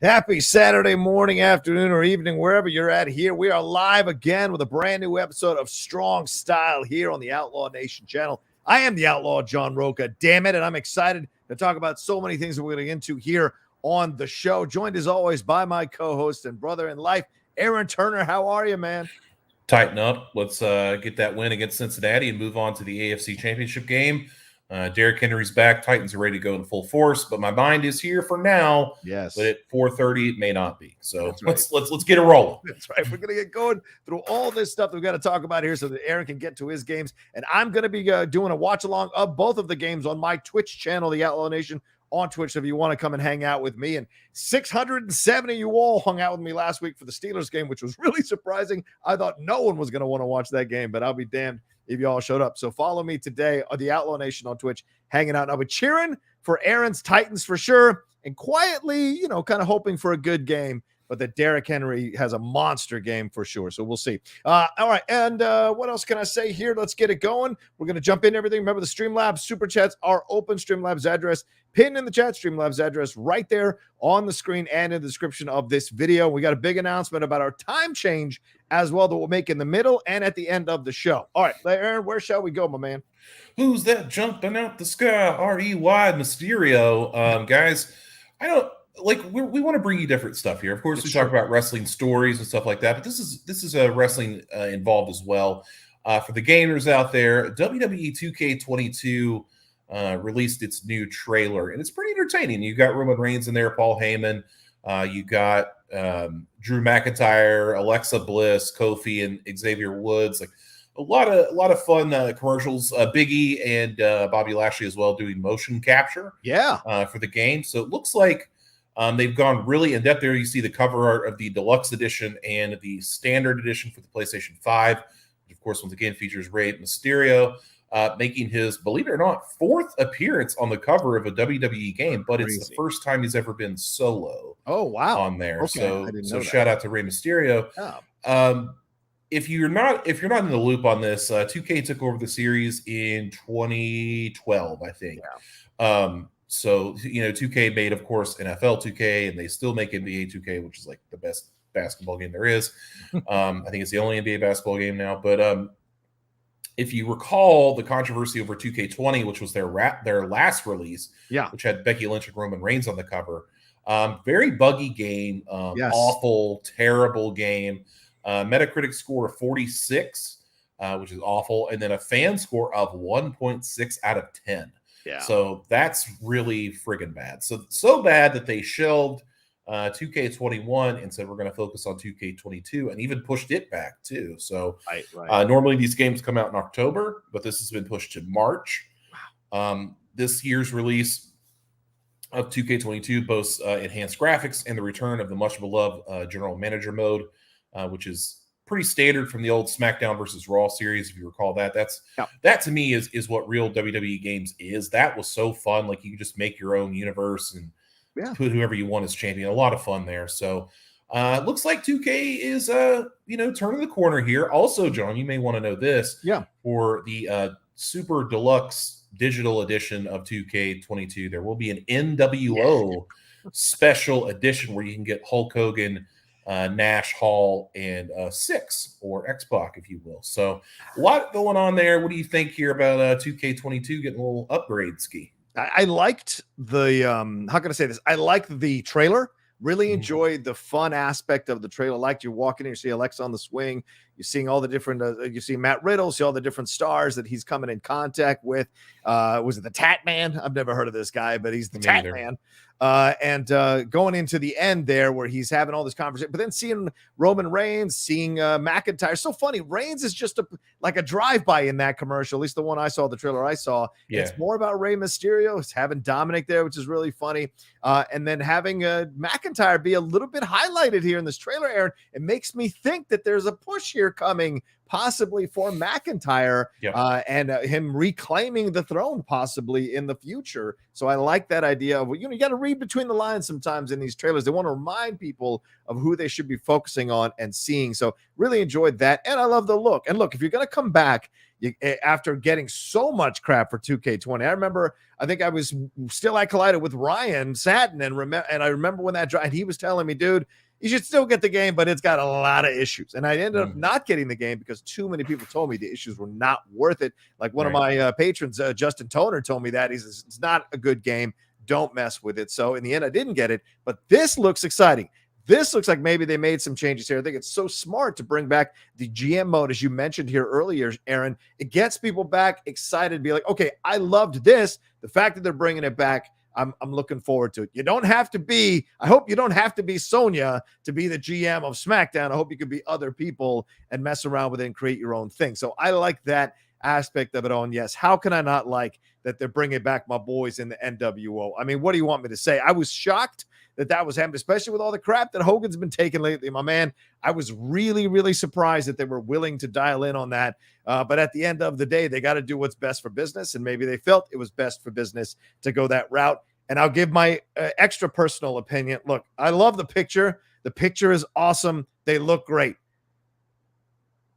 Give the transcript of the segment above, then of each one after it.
Happy Saturday morning, afternoon, or evening, wherever you're at here. We are live again with a brand new episode of Strong Style here on the Outlaw Nation channel. I am the Outlaw, Jon Rocha, damn it, and I'm excited to talk about so many things that we're going to get into here on the show. Joined as always by my co-host and brother in life, Aaron Turner. How are you, man? Tighten up. Let's get that win against Cincinnati and move on to the AFC Championship game. Derrick Henry's back. Titans are ready to go in full force, but my mind is here for now. Yes. But at 4:30, it may not be. So right. let's get it rolling. That's right. We're going to get going through all this stuff that we've got to talk about here so that Aaron can get to his games. And I'm going to be doing a watch along of both of the games on my Twitch channel, the Outlaw Nation on Twitch. So if you want to come and hang out with me, and 670 of you all hung out with me last week for the Steelers game, which was really surprising. I thought no one was going to want to watch that game, but I'll be damned if you all showed up. So follow me today on the Outlaw Nation on Twitch, hanging out. I'll be cheering for Aaron's Titans for sure, and quietly, kind of hoping for a good game, but that Derrick Henry has a monster game for sure. So we'll see. All right. And what else can I say here? Let's get it going. We're going to jump in everything. Remember, the Streamlabs Superchats are open. Streamlabs address pinned in the chat. Streamlabs address right there on the screen and in the description of this video. We got a big announcement about our time change as well that we'll make in the middle and at the end of the show. All right, Aaron, where shall we go, my man? Who's that jumping out the sky? R-E-Y Mysterio. Guys, I don't like we want to bring you different stuff here. Of course, we talk about wrestling stories and stuff like that, but this is a wrestling involved as well. For the gamers out there, WWE 2K22 released its new trailer, and it's pretty entertaining. You got Roman Reigns in there, Paul Heyman. You got Drew McIntyre, Alexa Bliss, Kofi, and Xavier Woods. Like a lot of fun commercials. Big E and Bobby Lashley as well doing motion capture. For the game. So it looks like they've gone really in depth there. You see the cover art of the deluxe edition and the standard edition for the PlayStation 5, which of course once again features Rey Mysterio. Making his, believe it or not, fourth appearance on the cover of a WWE game, but it's the first time he's ever been solo. Oh wow! On there, okay. so shout out to Rey Mysterio. Oh. If you're not in the loop on this, 2K took over the series in 2012, I think. Yeah. So 2K made, of course, NFL 2K, and they still make NBA 2K, which is like the best basketball game there is. I think it's the only NBA basketball game now, but. If you recall the controversy over 2K20, which was their last release, which had Becky Lynch and Roman Reigns on the cover, very buggy game, awful, terrible game. Metacritic score of 46, which is awful, and then a fan score of 1.6 out of 10. Yeah. So that's really friggin' bad. So bad that they shelved 2K21 and said we're going to focus on 2K22 and even pushed it back too. So right. Normally these games come out in October, but this has been pushed to March. Wow. This year's release of 2K22 boasts enhanced graphics and the return of the much beloved general manager mode, which is pretty standard from the old SmackDown versus Raw series. If you recall that, that to me is what real WWE games is. That was so fun. Like you could just make your own universe and put whoever you want as champion. A lot of fun there. So looks like 2K is turning the corner here. Also, John, you may want to know this. For the super deluxe digital edition of 2K22, there will be an NWO special edition where you can get Hulk Hogan, Nash, Hall, and Six, or X-Pac, if you will. So a lot going on there. What do you think here about 2K22 getting a little upgrade ski? I liked the how can I say this? I liked the trailer. Really enjoyed the fun aspect of the trailer. Liked you walking in, you see Alexa on the swing. You're seeing all the different. You see Matt Riddle. See all the different stars that he's coming in contact with. Was it the Tat Man? I've never heard of this guy, but he's the Tat Man. And going into the end there where he's having all this conversation, but then seeing Roman Reigns, seeing McIntyre. So funny. Reigns is just like a drive-by in that commercial, at least the one I saw, the trailer I saw. Yeah. It's more about Rey Mysterio. It's having Dominic there, which is really funny. And then having McIntyre be a little bit highlighted here in this trailer, Aaron. It makes me think that there's a push here coming possibly for McIntyre and him reclaiming the throne possibly in the future. So I like that idea of, you got to read between the lines sometimes in these trailers. They want to remind people of who they should be focusing on and seeing. So really enjoyed that. And I love the look. And look, if you're going to come back, after getting so much crap for 2K20. I think I collided with Ryan Satin and I remember when and he was telling me, dude, you should still get the game, but it's got a lot of issues. And I ended up not getting the game because too many people told me the issues were not worth it. Like one of my patrons, Justin Toner, told me that. He says, it's not a good game. Don't mess with it. So in the end, I didn't get it. But this looks exciting. This looks like maybe they made some changes here. I think it's so smart to bring back the GM mode, as you mentioned here earlier, Aaron. It gets people back excited, be like, okay, I loved this. The fact that they're bringing it back, I'm looking forward to it. I hope you don't have to be Sonya to be the GM of SmackDown. I hope you could be other people and mess around with it and create your own thing. So I like that aspect of it all. And yes, how can I not like that they're bringing back my boys in the NWO? I mean, what do you want me to say? I was shocked that was happening, especially with all the crap that Hogan's been taking lately, my man. I was really, really surprised that they were willing to dial in on that. But at the end of the day, they got to do what's best for business. And maybe they felt it was best for business to go that route. And I'll give my extra personal opinion. Look, I love the picture. The picture is awesome. They look great.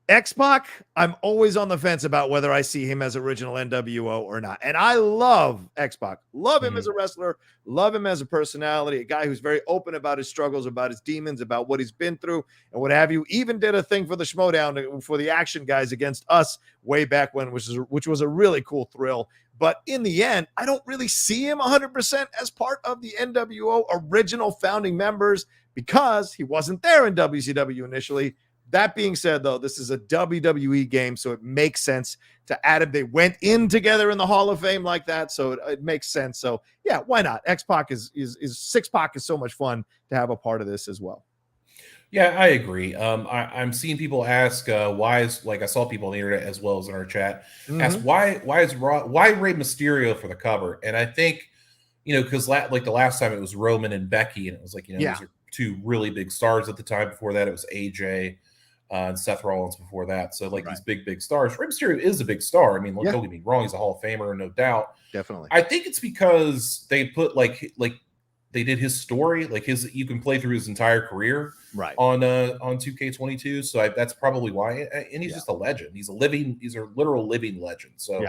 X-Pac, I'm always on the fence about whether I see him as original NWO or not. And I love X-Pac. Love him as a wrestler. Love him as a personality. A guy who's very open about his struggles, about his demons, about what he's been through, and what have you. Even did a thing for the Schmodown for the Action guys against us way back when, which was a really cool thrill. But in the end, I don't really see him 100% as part of the NWO original founding members because he wasn't there in WCW initially. That being said, though, this is a WWE game, so it makes sense to add him. They went in together in the Hall of Fame like that, so it makes sense. So, yeah, why not? X-Pac is Six-Pac is so much fun to have a part of this as well. Yeah, I agree. I'm seeing people ask why is, like, I saw people on the internet as well as in our chat ask why Rey Mysterio for the cover, and I think because like the last time it was Roman and Becky, and it was like those are two really big stars at the time. Before that, it was AJ. And Seth Rollins before that. So these big stars. Rey Mysterio is a big star. I mean, don't get me wrong, he's a Hall of Famer, no doubt. Definitely. I think it's because they put like they did his story, you can play through his entire career on 2K22. So that's probably why. And he's just a legend. He's a literal living legend. So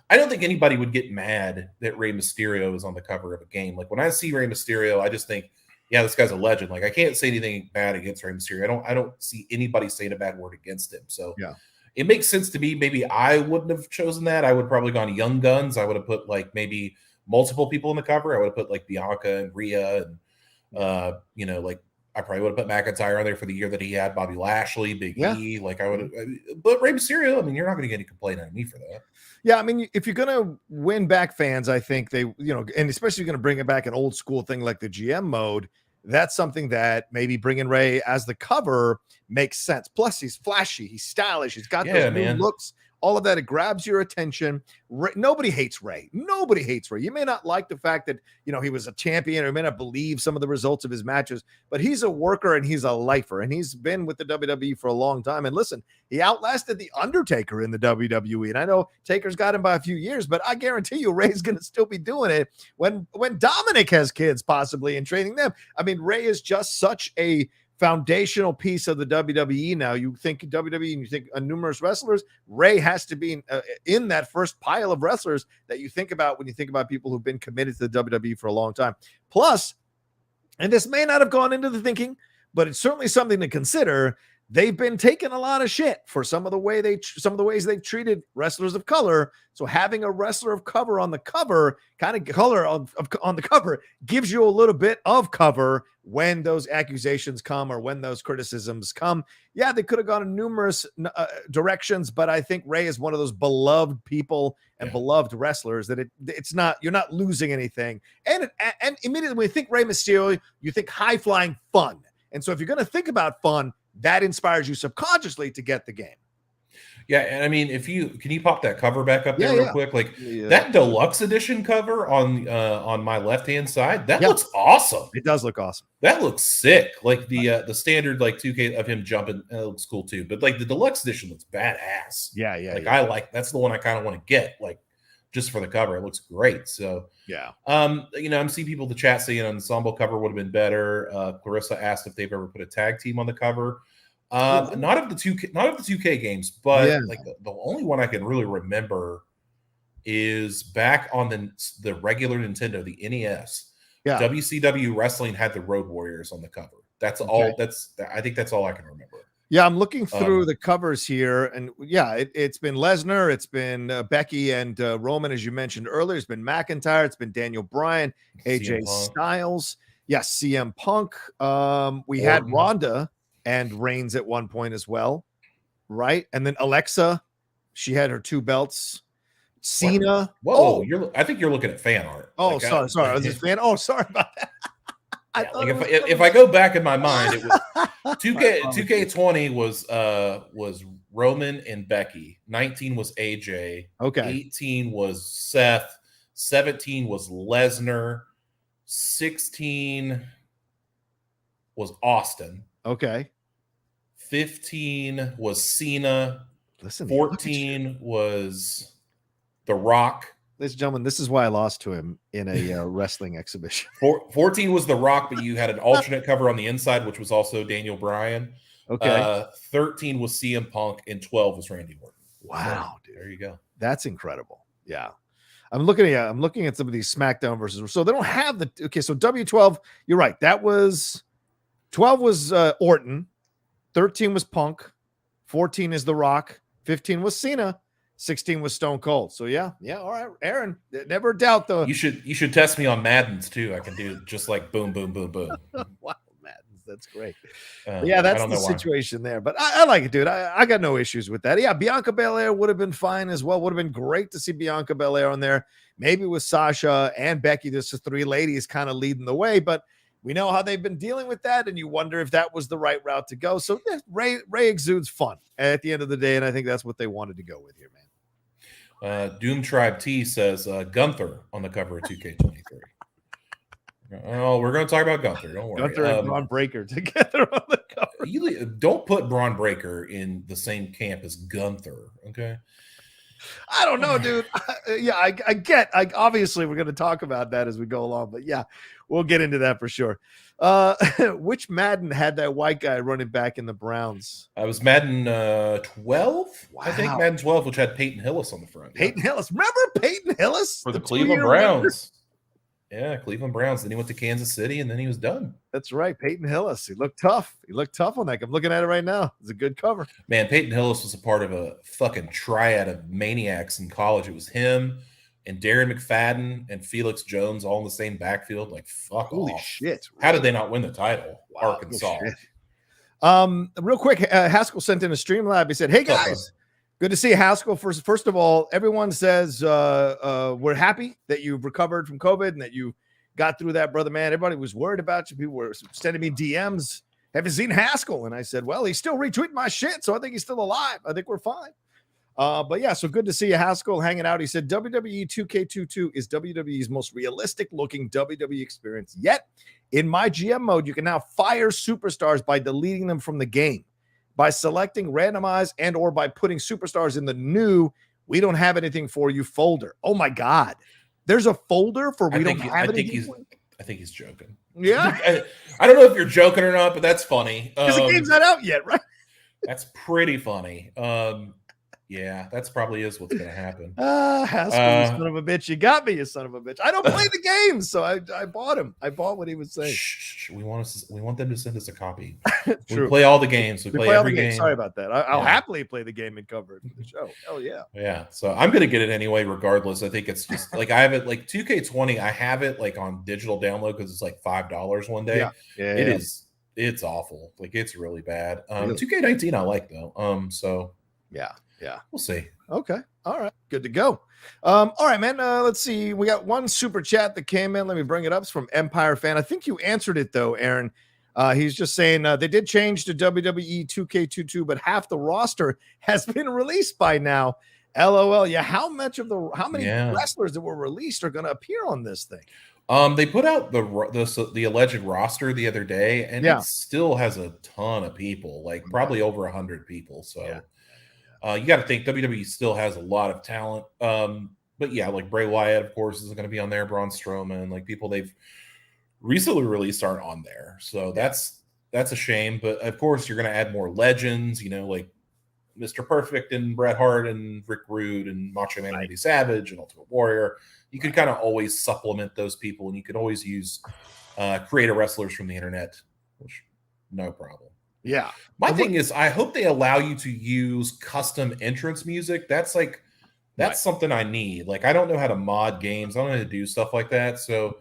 I don't think anybody would get mad that Rey Mysterio is on the cover of a game. Like when I see Rey Mysterio, I just think, yeah, this guy's a legend. Like I can't say anything bad against Rey Mysterio. I don't see anybody saying a bad word against him. So it makes sense to me. Maybe I wouldn't have chosen that. I would probably gone Young Guns. I would have put maybe multiple people in the cover. I would have put Bianca and Rhea and I probably would have put McIntyre on there for the year that he had, Bobby Lashley, Big E. Like I would have, but Rey Mysterio, I mean, you're not going to get any complaint out of me for that. Yeah, I mean, if you're going to win back fans, I think they, and especially going to bring it back an old school thing like the GM mode, that's something that maybe bringing Rey as the cover makes sense. Plus, he's flashy, he's stylish, he's got those new looks. All of that, it grabs your attention. Nobody hates Rey. Nobody hates Rey. You may not like the fact that, he was a champion, or you may not believe some of the results of his matches, but he's a worker and he's a lifer, and he's been with the WWE for a long time. And listen, he outlasted The Undertaker in the WWE. And I know Taker's got him by a few years, but I guarantee you Rey's going to still be doing it when Dominic has kids, possibly, and training them. I mean, Rey is just such a foundational piece of the WWE now. You think WWE and you think numerous wrestlers, Rey has to be in that first pile of wrestlers that you think about when you think about people who've been committed to the WWE for a long time. Plus, and this may not have gone into the thinking, but it's certainly something to consider. They've been taking a lot of shit for some of the ways they've treated wrestlers of color. So having a wrestler of color on the cover, on the cover, gives you a little bit of cover when those accusations come or when those criticisms come. Yeah, they could have gone in numerous directions, but I think Rey is one of those beloved people and beloved wrestlers that it's not, you're not losing anything. And immediately when you think Rey Mysterio, you think high flying fun. And so if you're going to think about fun, that inspires you subconsciously to get the game. Yeah, and I mean, can you pop that cover back up there real quick? That deluxe edition cover on my left hand side, that looks awesome. It does look awesome. That looks sick. Like the standard 2K of him jumping looks cool too. But the deluxe edition looks badass. Yeah. I that's the one I kind of want to get just for the cover. It looks great. So I'm seeing people in the chat saying an ensemble cover would have been better. Clarissa asked if they've ever put a tag team on the cover. Not of the 2K games, but Yeah. like the only one I can really remember is back on the regular Nintendo, the NES. Yeah. WCW Wrestling had the Road Warriors on the cover. That's all. I think that's all I can remember. Yeah, I'm looking through the covers here, and yeah, it's been Lesnar, it's been Becky and Roman, as you mentioned earlier. It's been McIntyre, it's been Daniel Bryan, AJ Styles, yes, CM Punk. We had Ronda and Reigns at one point as well, right? And then Alexa, she had her 2 belts. Cena. Whoa, I think you're looking at fan art. Oh, sorry. I was just fan. Oh, sorry about that. If I go back in my mind, it was 2K20 was Roman and Becky. 19 was AJ. Okay. 18 was Seth. 17 was Lesnar. 16 was Austin. Okay. 15 was Cena. Listen, 14 was The Rock. Ladies and gentlemen, this is why I lost to him in a wrestling exhibition. 14 was The Rock, but you had an alternate cover on the inside, which was also Daniel Bryan. Okay. 13 was CM Punk, and 12 was Randy Orton. Wow, dude. There you go. That's incredible. Yeah. I'm looking at some of these SmackDown versus. So they don't have the. Okay, so W12, you're right. That was 12 was Orton, 13 was Punk, 14 is The Rock, 15 was Cena. 16 was Stone Cold. So yeah. All right, Aaron. Never doubt though. You should test me on Maddens too. I can do just like boom, boom, boom, boom. Wow, Maddens, that's great. Yeah, that's the situation there. But I like it, dude. I got no issues with that. Yeah, Bianca Belair would have been fine as well. Would have been great to see Bianca Belair on there. Maybe with Sasha and Becky, just the 3 ladies kind of leading the way. But we know how they've been dealing with that, and you wonder if that was the right route to go. So yeah, Ray exudes fun at the end of the day, and I think that's what they wanted to go with here, man. Doom Tribe T says Gunther on the cover of 2K23. Oh, we're going to talk about Gunther. Don't worry. Gunther and Braun Breaker together on the cover. Don't put Braun Breaker in the same camp as Gunther, okay? I don't know, dude. Obviously, we're going to talk about that as we go along, but yeah, we'll get into that for sure. Which Madden had that white guy running back in the Browns? I was Madden 12. Wow. I think Madden 12, which had Peyton Hillis on the front. Peyton Hillis. Remember Peyton Hillis? For the Cleveland Browns. Yeah, Cleveland Browns. Then he went to Kansas City, and then he was done. That's right, Peyton Hillis. He looked tough. On that. I'm looking at it right now. It's a good cover. Man, Peyton Hillis was a part of a fucking triad of maniacs in college. It was him and Darren McFadden and Felix Jones all in the same backfield. Like, fuck Holy off. shit. Right. How did they not win the title? Wow, Arkansas. Real quick, Haskell sent in a Streamlab. He said, hey, guys. Good to see Haskell. First of all, everyone says we're happy that you've recovered from COVID and that you got through that, brother, man. Everybody was worried about you. People were sending me DMs. Haven't seen Haskell. And I said, well, he's still retweeting my shit, so I think he's still alive. I think we're fine. But yeah, so good to see you, Haskell, hanging out. He said WWE 2K22 is WWE's most realistic looking WWE experience yet. In my GM mode, you can now fire superstars by deleting them from the game. By selecting, randomize, and or by putting superstars in the new "we don't have anything for you" folder. Oh my God, there's a folder for "we don't have anything." I think he's joking. Yeah, I don't know if you're joking or not, but that's funny because the game's not out yet, right? That's pretty funny. Yeah, that's probably is what's going to happen. Haskell, you son of a bitch. You got me, you son of a bitch. I don't play the game, so I bought him. I bought what he was saying. We want them to send us a copy. True. We play all the games. We play every game. Sorry about that. I'll happily play the game and cover it for the show. Hell yeah. Yeah. So I'm going to get it anyway, regardless. I think it's just like I have it like 2K20. I have it like on digital download because it's like $5 one day. Yeah. It's awful. Like it's really bad. 2K19 I like though. So yeah, we'll see. Okay, all right, good to go. All right, man. Let's see. We got one super chat that came in. Let me bring it up. It's from Empire Fan. I think you answered it though, Aaron. He's just saying they did change to WWE 2K22, but half the roster has been released by now. LOL. Yeah, how many wrestlers that were released are going to appear on this thing? They put out the alleged roster the other day, and it still has a ton of people, like probably over 100 people. So. Yeah. You got to think WWE still has a lot of talent. But yeah, like Bray Wyatt, of course, is going to be on there. Braun Strowman, like people they've recently released aren't on there. So that's that's a shame. But of course, you're going to add more legends, like Mr. Perfect and Bret Hart and Rick Rude and Macho Man Randy Savage and Ultimate Warrior. You could kind of always supplement those people, and you could always use creator wrestlers from the internet, which no problem. Yeah. My thing is, I hope they allow you to use custom entrance music. That's something I need. Like, I don't know how to mod games. I don't know how to do stuff like that. So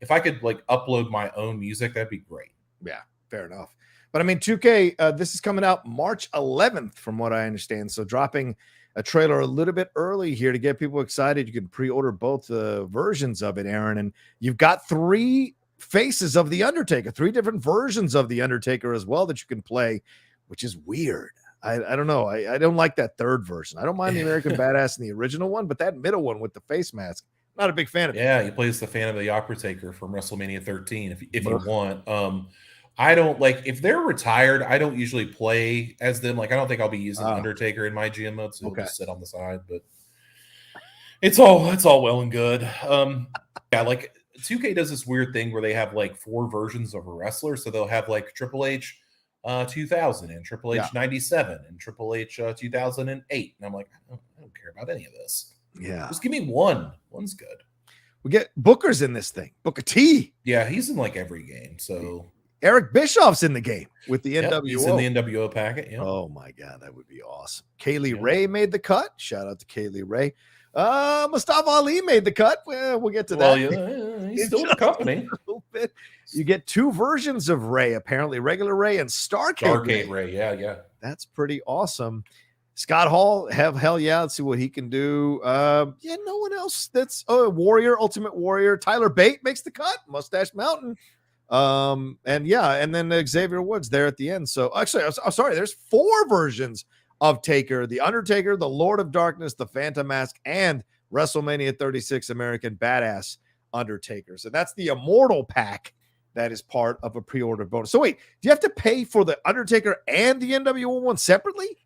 if I could upload my own music, that'd be great. Yeah, fair enough. But I mean, 2K, this is coming out March 11th, from what I understand. So dropping a trailer a little bit early here to get people excited. You can pre-order both versions of it, Aaron. And you've got 3 faces of The Undertaker, 3 different versions of The Undertaker as well that you can play, which is weird. I don't know. I don't like that 3rd version. I don't mind the American Badass in the original one, but that middle one with the face mask, not a big fan of it. Yeah, he plays the Phantom of the Opera from WrestleMania 13 if you want. I don't if they're retired, I don't usually play as them. I don't think I'll be using Undertaker in my GM mode, so he'll just sit on the side. But it's all well and good. 2K does this weird thing where they have 4 versions of a wrestler. So they'll have Triple H 2000 and Triple H 97 and Triple H 2008. And I'm like, I don't care about any of this. Yeah. Just give me one. One's good. We get Booker's in this thing. Booker T. Yeah, he's in every game. So Eric Bischoff's in the game with the NWO. He's in the NWO packet. Yeah. Oh my God, that would be awesome. Kaylee Ray made the cut. Shout out to Kaylee Ray. Mustafa Ali made the cut. Well, we'll get to that. Yeah, he's still in the company. A little bit. You get 2 versions of Ray, apparently, regular Ray and Starcade Ray. Yeah. That's pretty awesome. Scott Hall, hell yeah. Let's see what he can do. No one else. That's Warrior, Ultimate Warrior. Tyler Bate makes the cut. Mustache Mountain. And then Xavier Woods there at the end. So actually, I'm sorry, there's 4 versions of Taker: The Undertaker, the Lord of Darkness, the Phantom Mask, and WrestleMania 36 American Badass Undertaker. So that's the Immortal pack that is part of a pre-order bonus. So wait, do you have to pay for the Undertaker and the NWO one separately?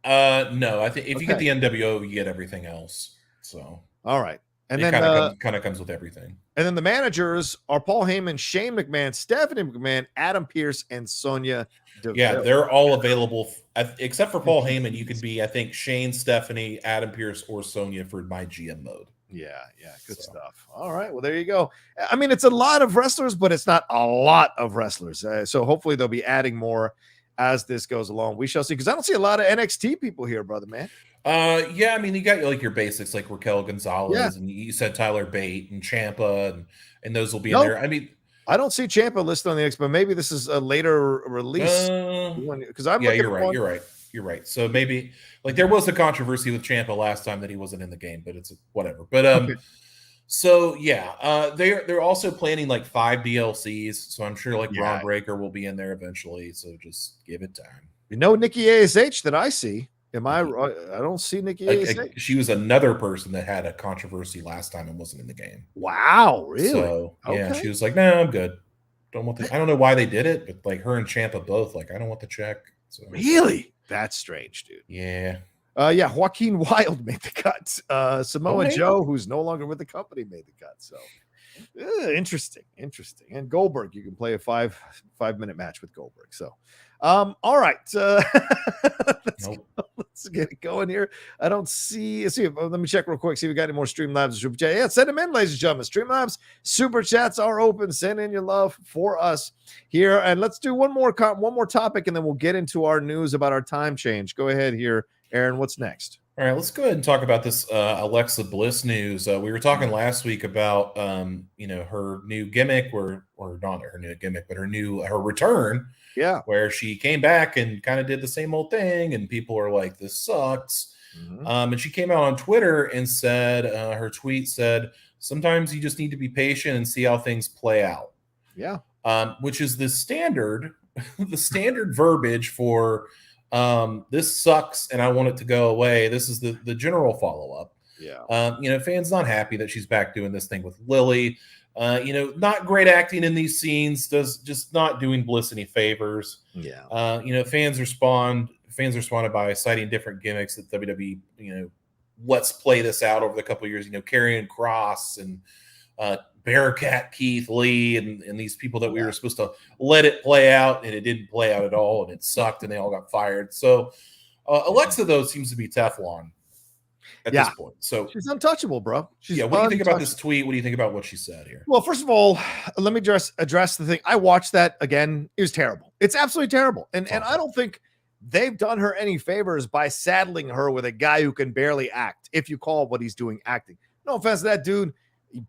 No, I think if you get the NWO, you get everything else. So all right. And it then kind of comes with everything. And then the managers are Paul Heyman, Shane McMahon, Stephanie McMahon, Adam Pearce, and Sonya Deville. Yeah, they're all available except for Paul Heyman. You could be, I think, Shane, Stephanie, Adam Pearce, or Sonya for my GM mode. Yeah, good stuff. All right, well, there you go. I mean, it's a lot of wrestlers, but it's not a lot of wrestlers. So hopefully they'll be adding more as this goes along. We shall see, because I don't see a lot of NXT people here, brother, man. Yeah, I mean, you got your basics like Raquel Gonzalez, and you said Tyler Bate and Ciampa, and those will be in there. I mean, I don't see Ciampa listed on the X, but maybe this is a later release. Because You're right. So maybe there was a controversy with Ciampa last time that he wasn't in the game, but it's whatever. But so yeah, they're also planning 5 DLCs. So I'm sure Braun Breaker will be in there eventually. So just give it time. Nikki ASH that I see. I don't see Nikki ASH. She was another person that had a controversy last time and wasn't in the game. Wow, really? So yeah, she was like, "No, I'm good. Don't want the." I don't know why they did it, but her and Ciampa both I don't want the check. So really, that's strange, dude. Yeah. Joaquin Wilde made the cut. Samoa Joe, who's no longer with the company, made the cut. So interesting. And Goldberg, you can play a 5-minute match with Goldberg. So all right. Let's get it going here. I don't see. Let me check real quick. See if we got any more Streamlabs and Super Chat. Yeah, send them in, ladies and gentlemen. Streamlabs Super Chats are open. Send in your love for us here, and let's do one more topic, and then we'll get into our news about our time change. Go ahead here, Aaron. What's next? All right, let's go ahead and talk about this Alexa Bliss news. We were talking last week about her new gimmick, or not her new gimmick, but her return. Yeah, where she came back and kind of did the same old thing, and people are like, "This sucks." And she came out on Twitter and said, her tweet said, "Sometimes you just need to be patient and see how things play out." Yeah, which is the standard verbiage for this sucks and I want it to go away. This is the general follow-up. Yeah. Fans not happy that she's back doing this thing with Lily. Not great acting in these scenes, does just not doing Bliss any favors. Yeah. Fans responded by citing different gimmicks that WWE, let's play this out over the couple of years, Karrion Kross and Bearcat Keith Lee and these people that we were supposed to let it play out, and it didn't play out at all, and it sucked, and they all got fired. So Alexa, though, seems to be Teflon at this point. So she's untouchable, bro. What do you think about this tweet? What do you think about what she said here? Well, first of all, let me address the thing. I watched that again. It was terrible. It's absolutely terrible. And I don't think they've done her any favors by saddling her with a guy who can barely act, if you call what he's doing acting. No offense to that dude.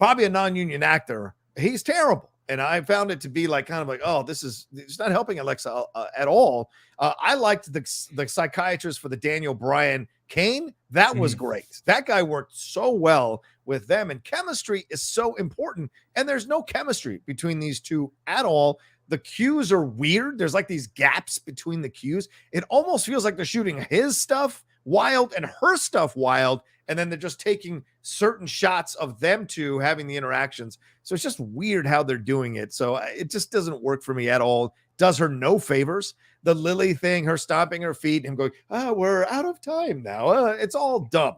Probably a non-union actor. He's terrible. And I found it to be like kind of like, oh, it's not helping Alexa at all. I liked the psychiatrist for the Daniel Bryan Kane. That was great. That guy worked so well with them, and chemistry is so important. And there's no chemistry between these two at all. The cues are weird. There's like these gaps between the cues. It almost feels like they're shooting his stuff wild and her stuff wild, and then they're just taking certain shots of them two having the interactions. So it's just weird how they're doing it. So it just doesn't work for me at all. Does her no favors. The Lily thing, her stomping her feet, him going, we're out of time now. It's all dumb.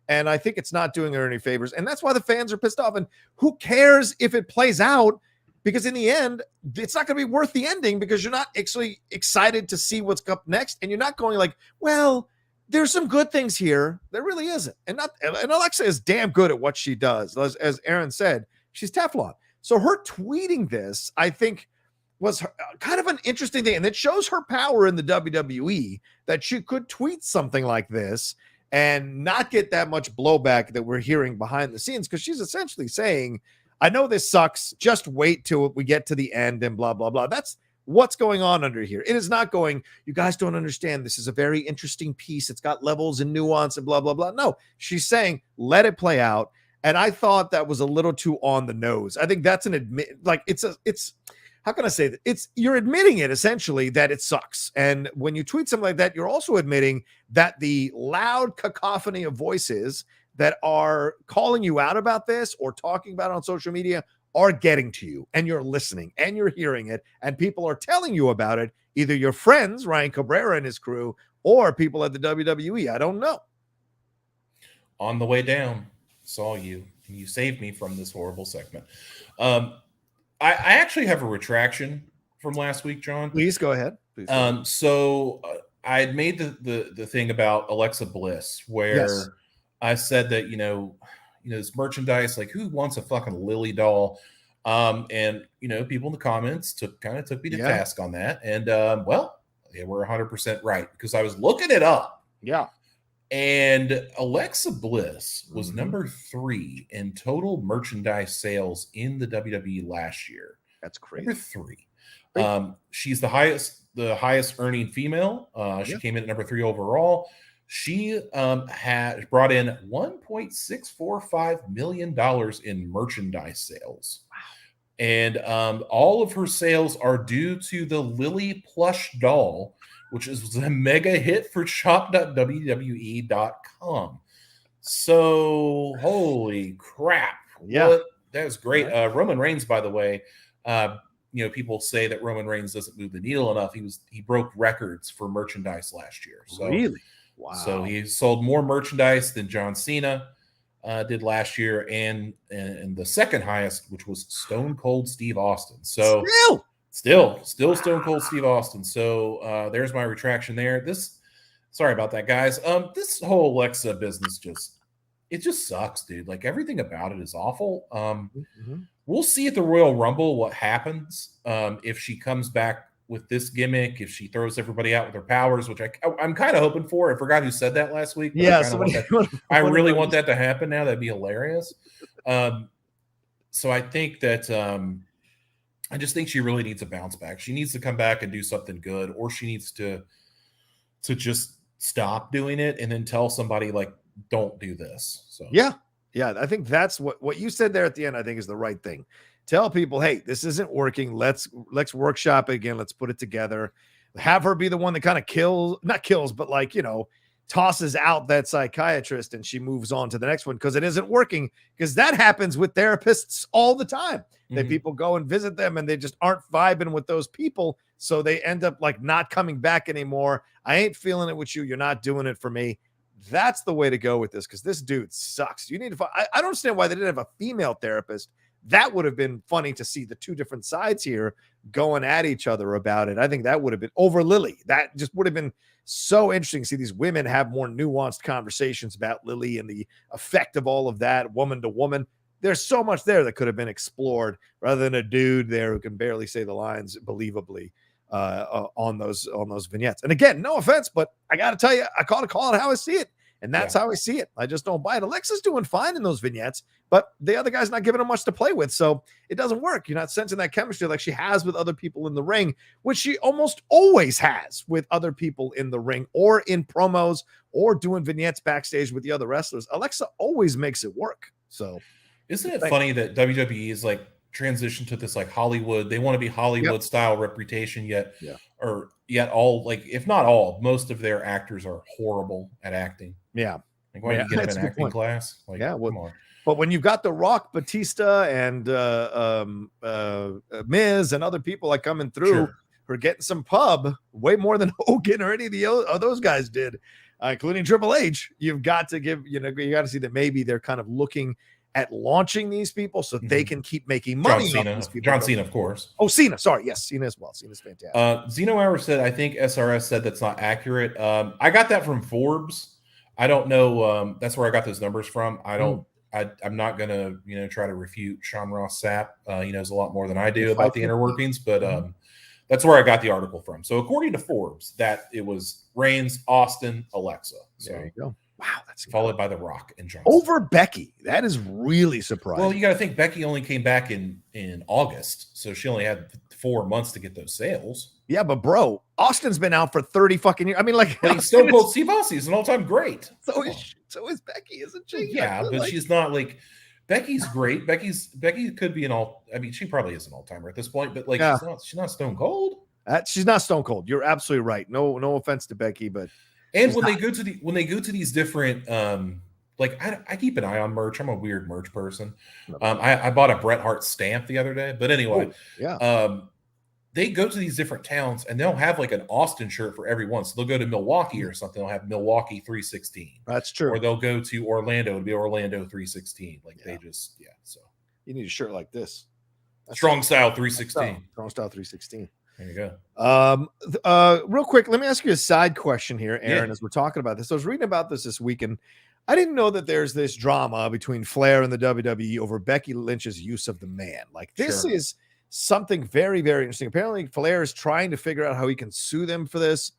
And I think it's not doing her any favors. And that's why the fans are pissed off. And who cares if it plays out? Because in the end, it's not going to be worth the ending, because you're not actually excited to see what's up next. And you're not going like, well, there's some good things here. There really isn't. And Alexa is damn good at what she does. As Aaron said, she's Teflon. So her tweeting this, I think, was kind of an interesting thing. And it shows her power in the WWE, that she could tweet something like this and not get that much blowback that we're hearing behind the scenes. Because she's essentially saying, I know this sucks. Just wait till we get to the end and blah, blah, blah. That's what's going on under here. It is not going, you guys don't understand. This is a very interesting piece. It's got levels and nuance and blah, blah, blah. No, she's saying, let it play out. And I thought that was a little too on the nose. I think that's it's how can I say that? You're admitting it essentially that it sucks. And when you tweet something like that, you're also admitting that the loud cacophony of voices that are calling you out about this or talking about it on social media are getting to you, and you're listening and you're hearing it, and people are telling you about it, either your friends, Ryan Cabrera and his crew, or people at the WWE. I don't know. On the way down, saw you, and you saved me from this horrible segment. I actually have a retraction from last week, John. Please go ahead. So I had made the thing about Alexa Bliss, where I said that, this merchandise, like, who wants a fucking Lily doll? And people in the comments took me to task on that. And they were 100% right, because I was looking it up. Yeah. And Alexa Bliss was number 3 in total merchandise sales in the WWE last year. That's crazy. Number 3. She's the highest earning female. She came in at number 3 overall. She had brought in $1.645 million in merchandise sales. Wow. And all of her sales are due to the Lily plush doll, which was a mega hit for shop.wwe.com. So, holy crap. Yeah. That was great. Roman Reigns, by the way, people say that Roman Reigns doesn't move the needle enough. He broke records for merchandise last year. So, really? Wow. So he sold more merchandise than John Cena did last year, and the second highest, which was Stone Cold Steve Austin. So still Stone Cold Steve Austin. So there's my retraction there. Sorry about that, guys. This whole Alexa business just sucks, dude. Like, everything about it is awful. We'll see at the Royal Rumble what happens if she comes back with this gimmick, if she throws everybody out with her powers, which I'm kind of hoping for. I forgot who said that last week. Yeah, I really want that to happen now. That'd be hilarious. So I think that I just think she really needs a bounce back. She needs to come back and do something good, or she needs to just stop doing it and then tell somebody, like, don't do this. So yeah, I think that's what you said there at the end. I think is the right thing. Tell people, hey, this isn't working. Let's workshop it again. Let's put it together. Have her be the one that kind of tosses out that psychiatrist, and she moves on to the next one because it isn't working. Because that happens with therapists all the time. That people go and visit them and they just aren't vibing with those people. So they end up like not coming back anymore. I ain't feeling it with you. You're not doing it for me. That's the way to go with this, because this dude sucks. You need to find, I don't understand why they didn't have a female therapist That would have been funny to see the two different sides here going at each other about it. I think that would have been over Lily. That just would have been so interesting to see these women have more nuanced conversations about Lily and the effect of all of that, woman to woman. There's so much there that could have been explored rather than a dude there who can barely say the lines believably on those vignettes. And again, no offense, but I got to tell you, I call it how I see it. And that's how I see it. I just don't buy it. Alexa's doing fine in those vignettes, but the other guy's not giving her much to play with. So it doesn't work. You're not sensing that chemistry like she has with other people in the ring, which she almost always has with other people in the ring or in promos or doing vignettes backstage with the other wrestlers. Alexa always makes it work. So isn't it funny that WWE is like transitioned to this like Hollywood? They want to be Hollywood style reputation, yet all, like, if not all, most of their actors are horrible at acting. Yeah. Like, why don't you get them an acting class? Like, come on. But when you've got The Rock, Batista, and Miz and other people like coming through who are getting some pub way more than Hogan or any of those guys did, including Triple H, you've got to give, you got to see that maybe they're kind of looking at launching these people so they can keep making money. John Cena, of course. Oh, Cena. Sorry. Yes, Cena as well. Cena's fantastic. Zeno Hour said, I think SRS said that's not accurate. I got that from Forbes. I don't know. That's where I got those numbers from. I'm not going to, try to refute Sean Ross Sapp. He knows a lot more than I do about the inner workings, but that's where I got the article from. So according to Forbes, that it was Reigns, Austin, Alexa. So there you go. Wow, that's followed by The Rock and John over Becky. That is really surprising. Well, you got to think Becky only came back in August, so she only had 4 months to get those sales. Yeah, but bro, Austin's been out for 30 fucking years. I mean, like, but he's still Cold Steve Austin. He's an all-time great. So is Becky, isn't she? Yeah, but she's not like Becky's great. Becky could be she probably is an all-timer at this point, but like she's not Stone Cold. She's not Stone Cold. You're absolutely right. No offense to Becky, but. And when they go to these different, I keep an eye on merch. I'm a weird merch person. I bought a Bret Hart stamp the other day, but anyway, they go to these different towns and they'll have like an Austin shirt for everyone. So they'll go to Milwaukee or something. They'll have Milwaukee 316. That's true. Or they'll go to Orlando. It'll be Orlando 316. So you need a shirt like this. Strong Style 316. Strong Style 316. There you go. Real quick, let me ask you a side question here, Aaron, as we're talking about this. I was reading about this weekend. I didn't know that there's this drama between Flair and the WWE over Becky Lynch's use of the man. Like, this is something very, very interesting. Apparently, Flair is trying to figure out how he can sue them for this.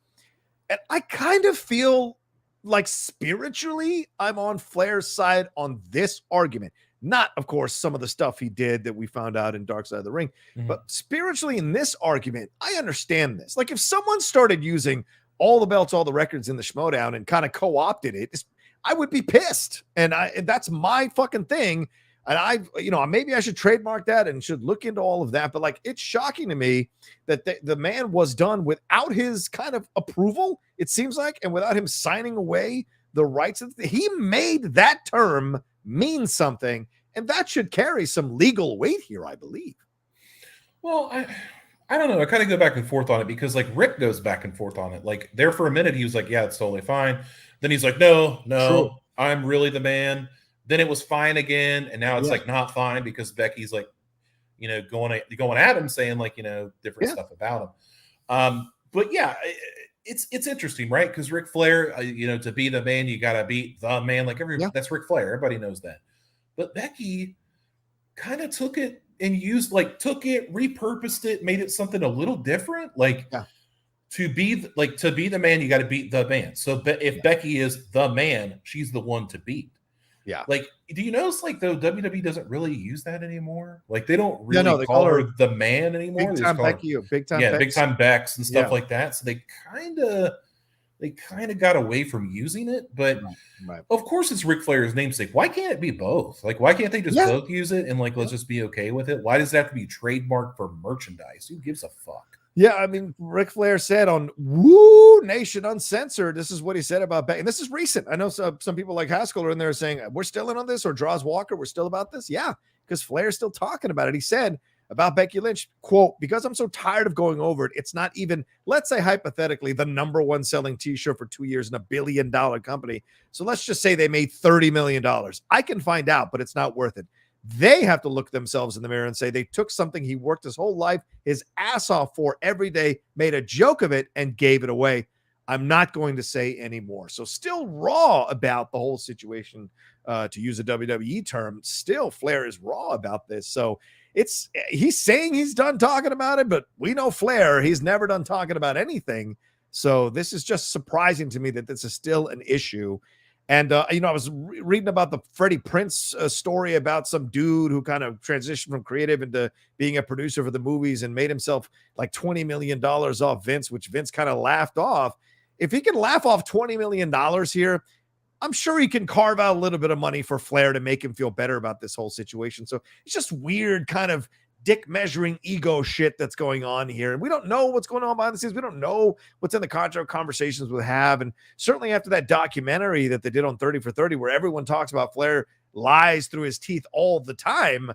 And I kind of feel like spiritually, I'm on Flair's side on this argument. Not, of course, some of the stuff he did that we found out in Dark Side of the Ring, but spiritually in this argument, I understand this. Like, if someone started using all the belts, all the records in the Schmodown and kind of co-opted it, I would be pissed. And that's my fucking thing. And maybe I should trademark that and should look into all of that. But like, it's shocking to me that the man was done without his kind of approval, it seems like, and without him signing away the rights. He made that term mean something, and that should carry some legal weight here, I believe. Well, I don't know. I kind of go back and forth on it because like Rick goes back and forth on it. Like there for a minute, he was like, yeah, it's totally fine. Then he's like, no, True. I'm really the man. Then it was fine again. And now it's like not fine because Becky's like, going at him saying like, different stuff about him. But yeah, it's interesting, right? Because Ric Flair, to be the man, you got to beat the man. Like that's Ric Flair. Everybody knows that. But Becky kind of took it and repurposed it, made it something a little different. Like to be the man, you got to beat the man. So if Becky is the man, she's the one to beat. Yeah. Like, do you notice like though WWE doesn't really use that anymore? Like they don't really call her the man anymore. Big time Becky or big time big time Bex and stuff like that. So they kind of got away from using it. But of course it's Ric Flair's namesake. Why can't it be both? Like why can't they just both use it and like let's just be okay with it? Why does it have to be trademarked for merchandise? Who gives a fuck? Yeah, I mean, Ric Flair said on Woo Nation Uncensored, this is what he said about Becky. And this is recent. I know some people like Haskell are in there saying, we're still in on this, or Draws Walker, we're still about this. Yeah, because Flair's still talking about it. He said about Becky Lynch, quote, because I'm so tired of going over it, it's not even, let's say hypothetically, the number one selling t-shirt for 2 years in $1 billion company. So let's just say they made $30 million. I can find out, but it's not worth it. They have to look themselves in the mirror and say they took something he worked his whole life, his ass off for every day, made a joke of it, and gave it away. I'm not going to say anymore. So still raw about the whole situation, to use a WWE term. Still, Flair is raw about this. So he's saying he's done talking about it, but we know Flair, he's never done talking about anything. So this is just surprising to me that this is still an issue. And, I was reading about the Freddie Prinze story about some dude who kind of transitioned from creative into being a producer for the movies and made himself like $20 million off Vince, which Vince kind of laughed off. If he can laugh off $20 million here, I'm sure he can carve out a little bit of money for Flair to make him feel better about this whole situation. So it's just weird kind of dick measuring ego shit that's going on here. And we don't know what's going on behind the scenes. We don't know what's in the contract conversations we have. And certainly after that documentary that they did on 30 for 30, where everyone talks about Flair lies through his teeth all the time.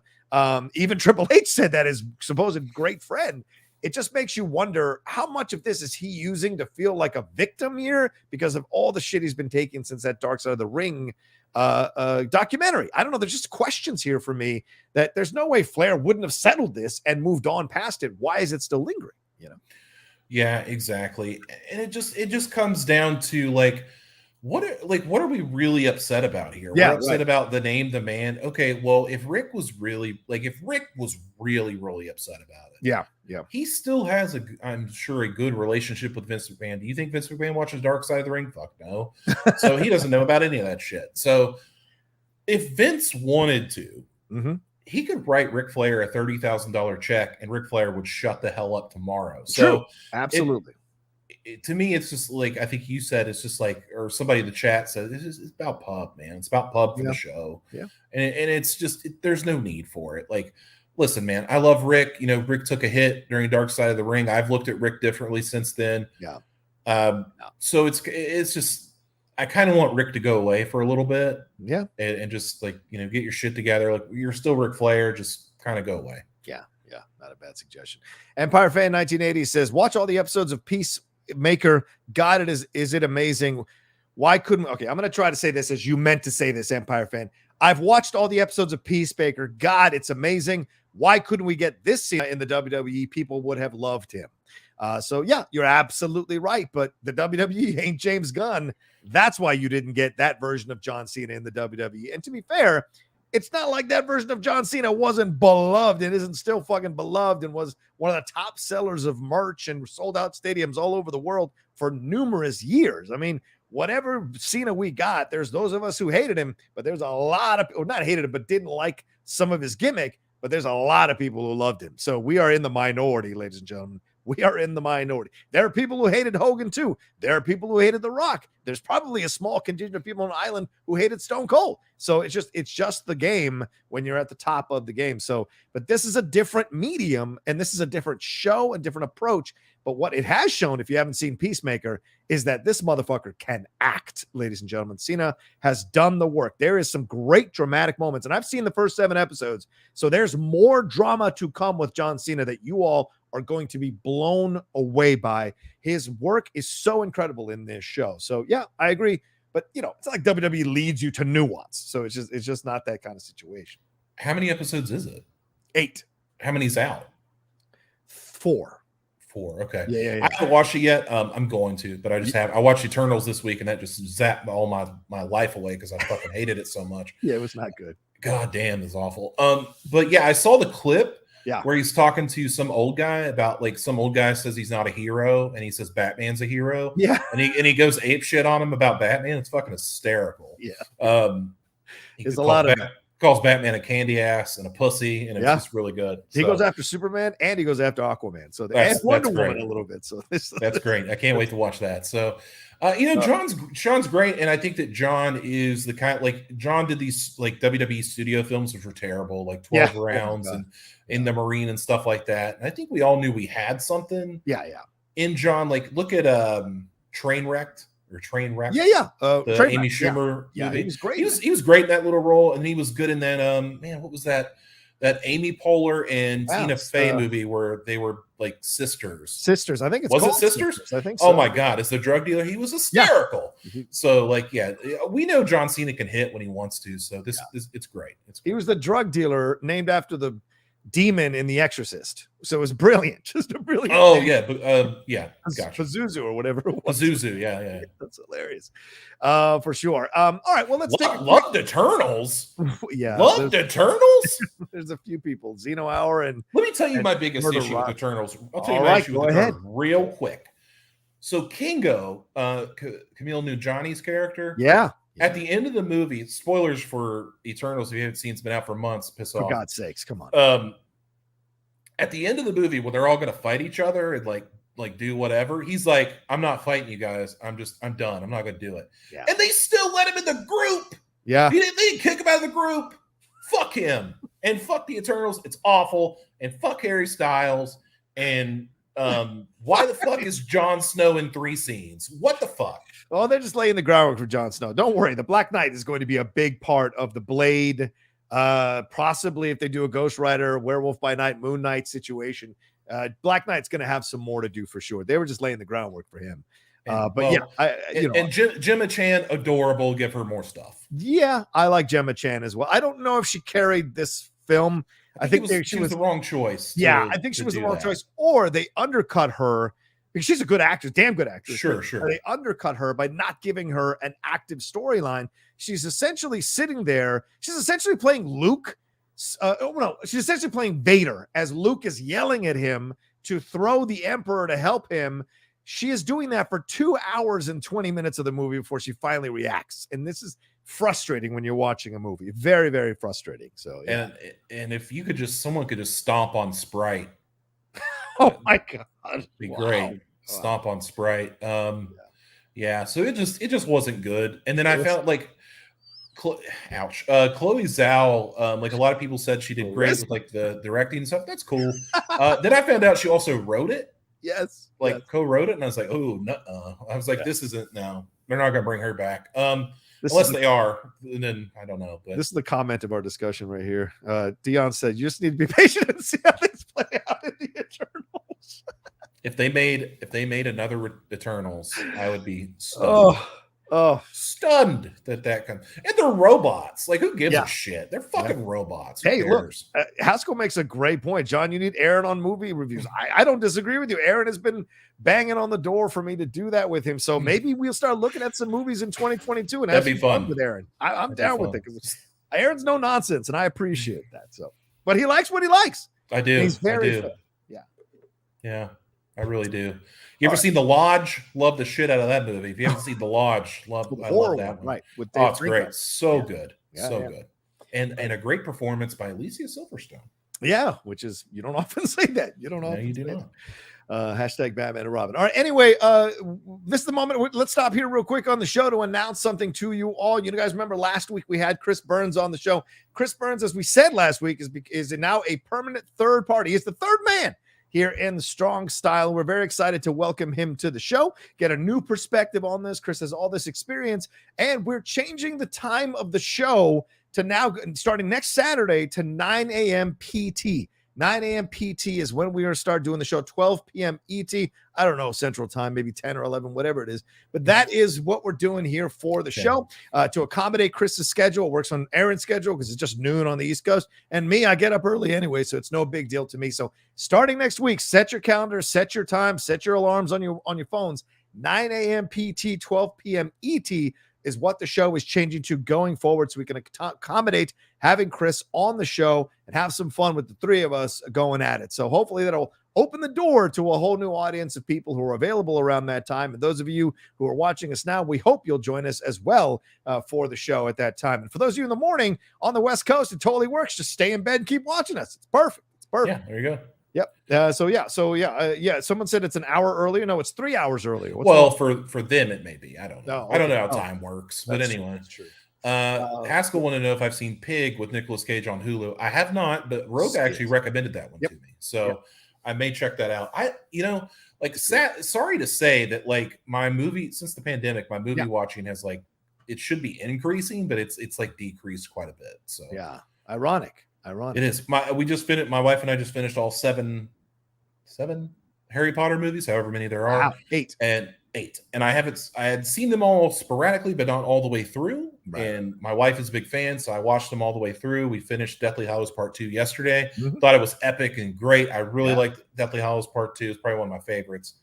Even Triple H said that, his supposed great friend. It just makes you wonder how much of this is he using to feel like a victim here because of all the shit he's been taking since that Dark Side of the Ring documentary. I don't know. There's just questions here for me that there's no way Flair wouldn't have settled this and moved on past it. Why is it still lingering? Yeah, exactly. And it just comes down to what are we really upset about here? Yeah, we're upset about the name, the man. Okay, well, if Rick was really really upset about it, yeah, he still has I'm sure a good relationship with Vince McMahon. Do you think Vince McMahon watches Dark Side of the Ring? Fuck no. So he doesn't know about any of that shit. So if Vince wanted to, he could write Ric Flair a $30,000 check, and Ric Flair would shut the hell up tomorrow. So true. Absolutely. To me, it's just like, I think you said, it's just like, or somebody in the chat said, it's about pub, man. It's about pub for the show. Yeah. And it's just, there's no need for it. Like, listen, man, I love Rick. Rick took a hit during Dark Side of the Ring. I've looked at Rick differently since then. Yeah. So it's just, I kind of want Rick to go away for a little bit. Yeah. And just get your shit together. Like, you're still Ric Flair. Just kind of go away. Yeah. Yeah. Not a bad suggestion. Empire Fan 1980 says, watch all the episodes of Peacemaker. God, is it amazing? Why couldn't, okay, I'm going to try to say this as you meant to say this, Empire Fan. I've watched all the episodes of Peacemaker. God, it's amazing. Why couldn't we get this scene in the WWE? People would have loved him. So yeah, you're absolutely right. But the WWE ain't James Gunn. That's why you didn't get that version of John Cena in the WWE. And to be fair, it's not like that version of John Cena wasn't beloved and isn't still fucking beloved and was one of the top sellers of merch and sold out stadiums all over the world for numerous years. I mean, whatever Cena we got, there's those of us who hated him, but there's a lot of, or not hated him, but didn't like some of his gimmick, but there's a lot of people who loved him. So we are in the minority, ladies and gentlemen. We are in the minority. There are people who hated Hogan too. There are people who hated The Rock. There's probably a small contingent of people on the island who hated Stone Cold. So it's just the game when you're at the top of the game. So, but this is a different medium and this is a different show and different approach. But what it has shown, if you haven't seen Peacemaker, is that this motherfucker can act, ladies and gentlemen. Cena has done the work. There is some great dramatic moments, and I've seen the first 7 episodes. So there's more drama to come with John Cena that you all are going to be blown away by. His work is so incredible in this show. So yeah, I agree. But it's not like WWE leads you to nuance. So it's just not that kind of situation. How many episodes is it? 8. How many's out? 4. Okay. Yeah. I haven't watched it yet. I'm going to, but I watched Eternals this week, and that just zapped all my life away because I fucking hated it so much. Yeah, it was not good. God damn, it's awful. But yeah, I saw the clip where he's talking to some old guy about some old guy says he's not a hero, and he says Batman's a hero. Yeah. And he goes ape shit on him about Batman. It's fucking hysterical. Yeah. There's a lot of calls Batman a candy ass and a pussy, and it's just really good. He goes after Superman and he goes after Aquaman. So and Wonder Woman a little bit. So that's great. I can't wait to watch that. So John's great, and I think that John is the kind John did these WWE studio films which were terrible, 12 rounds and in the Marine and stuff like that. And I think we all knew we had something. Yeah. In John, look at Trainwreck. Yeah. Amy Schumer movie. He was great. He was great in that little role, and he was good in that. Man, what was that? that Amy Poehler and Wow, Tina Fey movie where they were like sisters. Sisters, I think it's was called it Sisters? I think so. Oh my God, it's the drug dealer. He was hysterical. Yeah. So like, yeah, we know John Cena can hit when he wants to. So this it's great. It's great. He was the drug dealer named after the demon in The Exorcist. So it was brilliant. Just a brilliant. Oh yeah, but gotcha. Pazuzu or whatever it was. Pazuzu, yeah. That's hilarious. For sure. All right, well, let's love the Eternals. Yeah. Love the Eternals. There's a few people. Xeno Hour and let me tell you my biggest issue with Eternals. I'll tell you my issue with Eternals real quick. So Kingo, Camille Nujani's character. Yeah. At the end of the movie, spoilers for Eternals, if you haven't seen, it's been out for months. Piss off. For God's sakes, come on. At the end of the movie, when they're all going to fight each other and like do whatever, he's like, "I'm not fighting you guys. I'm done. I'm not going to do it." Yeah. And they still let him in the group. Yeah. They didn't kick him out of the group. Fuck him and fuck the Eternals. It's awful. And fuck Harry Styles. And why the fuck is Jon Snow in 3 scenes? What the fuck? Oh, they're just laying the groundwork for Jon Snow. Don't worry. The Black Knight is going to be a big part of the Blade. Possibly if they do a Ghost Rider, Werewolf by Night, Moon Knight situation, Black Knight's going to have some more to do for sure. They were just laying the groundwork for him. And Gemma Chan, adorable. Give her more stuff. Yeah, I like Gemma Chan as well. I don't know if she carried this film. I think she was the wrong choice. I think she was the wrong choice, or they undercut her because she's a good actress, damn good actress. Sure. They undercut her by not giving her an active storyline. She's essentially sitting there. She's essentially playing Luke. She's essentially playing Vader as Luke is yelling at him to throw the Emperor to help him. She is doing that for 2 hours and 20 minutes of the movie before she finally reacts. And this is frustrating when you're watching a movie. Very, very frustrating. So, yeah. And if you could someone could just stomp on Sprite. Oh my God. It'd be great. Stomp on Sprite. So it just wasn't good. And then I felt like Chloe Zhao, like a lot of people said she did great with like the directing and stuff. That's cool. Then I found out she also wrote it. Yes. Co-wrote it, and I was like, oh no. I was like, this isn't no. They're not gonna bring her back. Unless they are, and then I don't know. But this is the comment of our discussion right here. Dion said, "You just need to be patient and see how things play out in the Eternals." If they made another Eternals, I would be stunned that comes. And they're robots. Like, who gives a shit? They're fucking robots. Who cares? Look, Haskell makes a great point. John, you need Aaron on movie reviews. I don't disagree with you. Aaron has been banging on the door for me to do that with him. So maybe we'll start looking at some movies in 2022 and have some fun with Aaron. I'm down with it because Aaron's no nonsense, and I appreciate that. So, but he likes what he likes. I do. He's very fun. Yeah. I really do. You ever seen The Lodge? Love the shit out of that movie. If you haven't seen The Lodge, I love that one. Right. It's great. So good. Good. And a great performance by Alicia Silverstone. Yeah, which is, you don't often say that. You don't often say that. Hashtag Batman and Robin. All right. Anyway, this is the moment. Let's stop here real quick on the show to announce something to you all. You guys remember last week we had Chris Burns on the show. Chris Burns, as we said last week, is now a permanent third party. He's the third man here in the Strong Style. We're very excited to welcome him to the show, get a new perspective on this. Chris has all this experience, and we're changing the time of the show to now, starting next Saturday, to 9 a.m. PT. 9 a.m. PT is when we are start doing the show, 12 p.m. ET. I don't know, Central Time, maybe 10 or 11, whatever it is. But that is what we're doing here for the show to accommodate Chris's schedule. It works on Aaron's schedule because it's just noon on the East Coast. And me, I get up early anyway, so it's no big deal to me. So starting next week, set your calendar, set your time, set your alarms on your phones. 9 a.m. PT, 12 p.m. ET is what the show is changing to going forward, so we can accommodate having Chris on the show and have some fun with the three of us going at it. So hopefully that'll open the door to a whole new audience of people who are available around that time. And those of you who are watching us now, we hope you'll join us as well for the show at that time. And for those of you in the morning on the West Coast, it totally works. Just stay in bed and keep watching us. It's perfect. Yeah, there you go. Yep. Someone said it's an hour earlier. No, it's 3 hours earlier. For them it may be. I don't know. I don't know how time works. But anyway, that's true. Haskell wanted to know if I've seen Pig with Nicolas Cage on Hulu. I have not, but Rocha actually recommended that one to me. So I may check that out. Sorry to say that, like, my movie since the pandemic, my movie watching has, like, it should be increasing, but it's like decreased quite a bit. So yeah, ironic. Ironic. It is. We just finished. My wife and I just finished all seven Harry Potter movies, however many there are. Wow, 8. And I had seen them all sporadically, but not all the way through. Right. And my wife is a big fan, so I watched them all the way through. We finished Deathly Hallows Part 2 yesterday. Mm-hmm. Thought it was epic and great. I really liked Deathly Hallows Part 2. It's probably one of my favorites.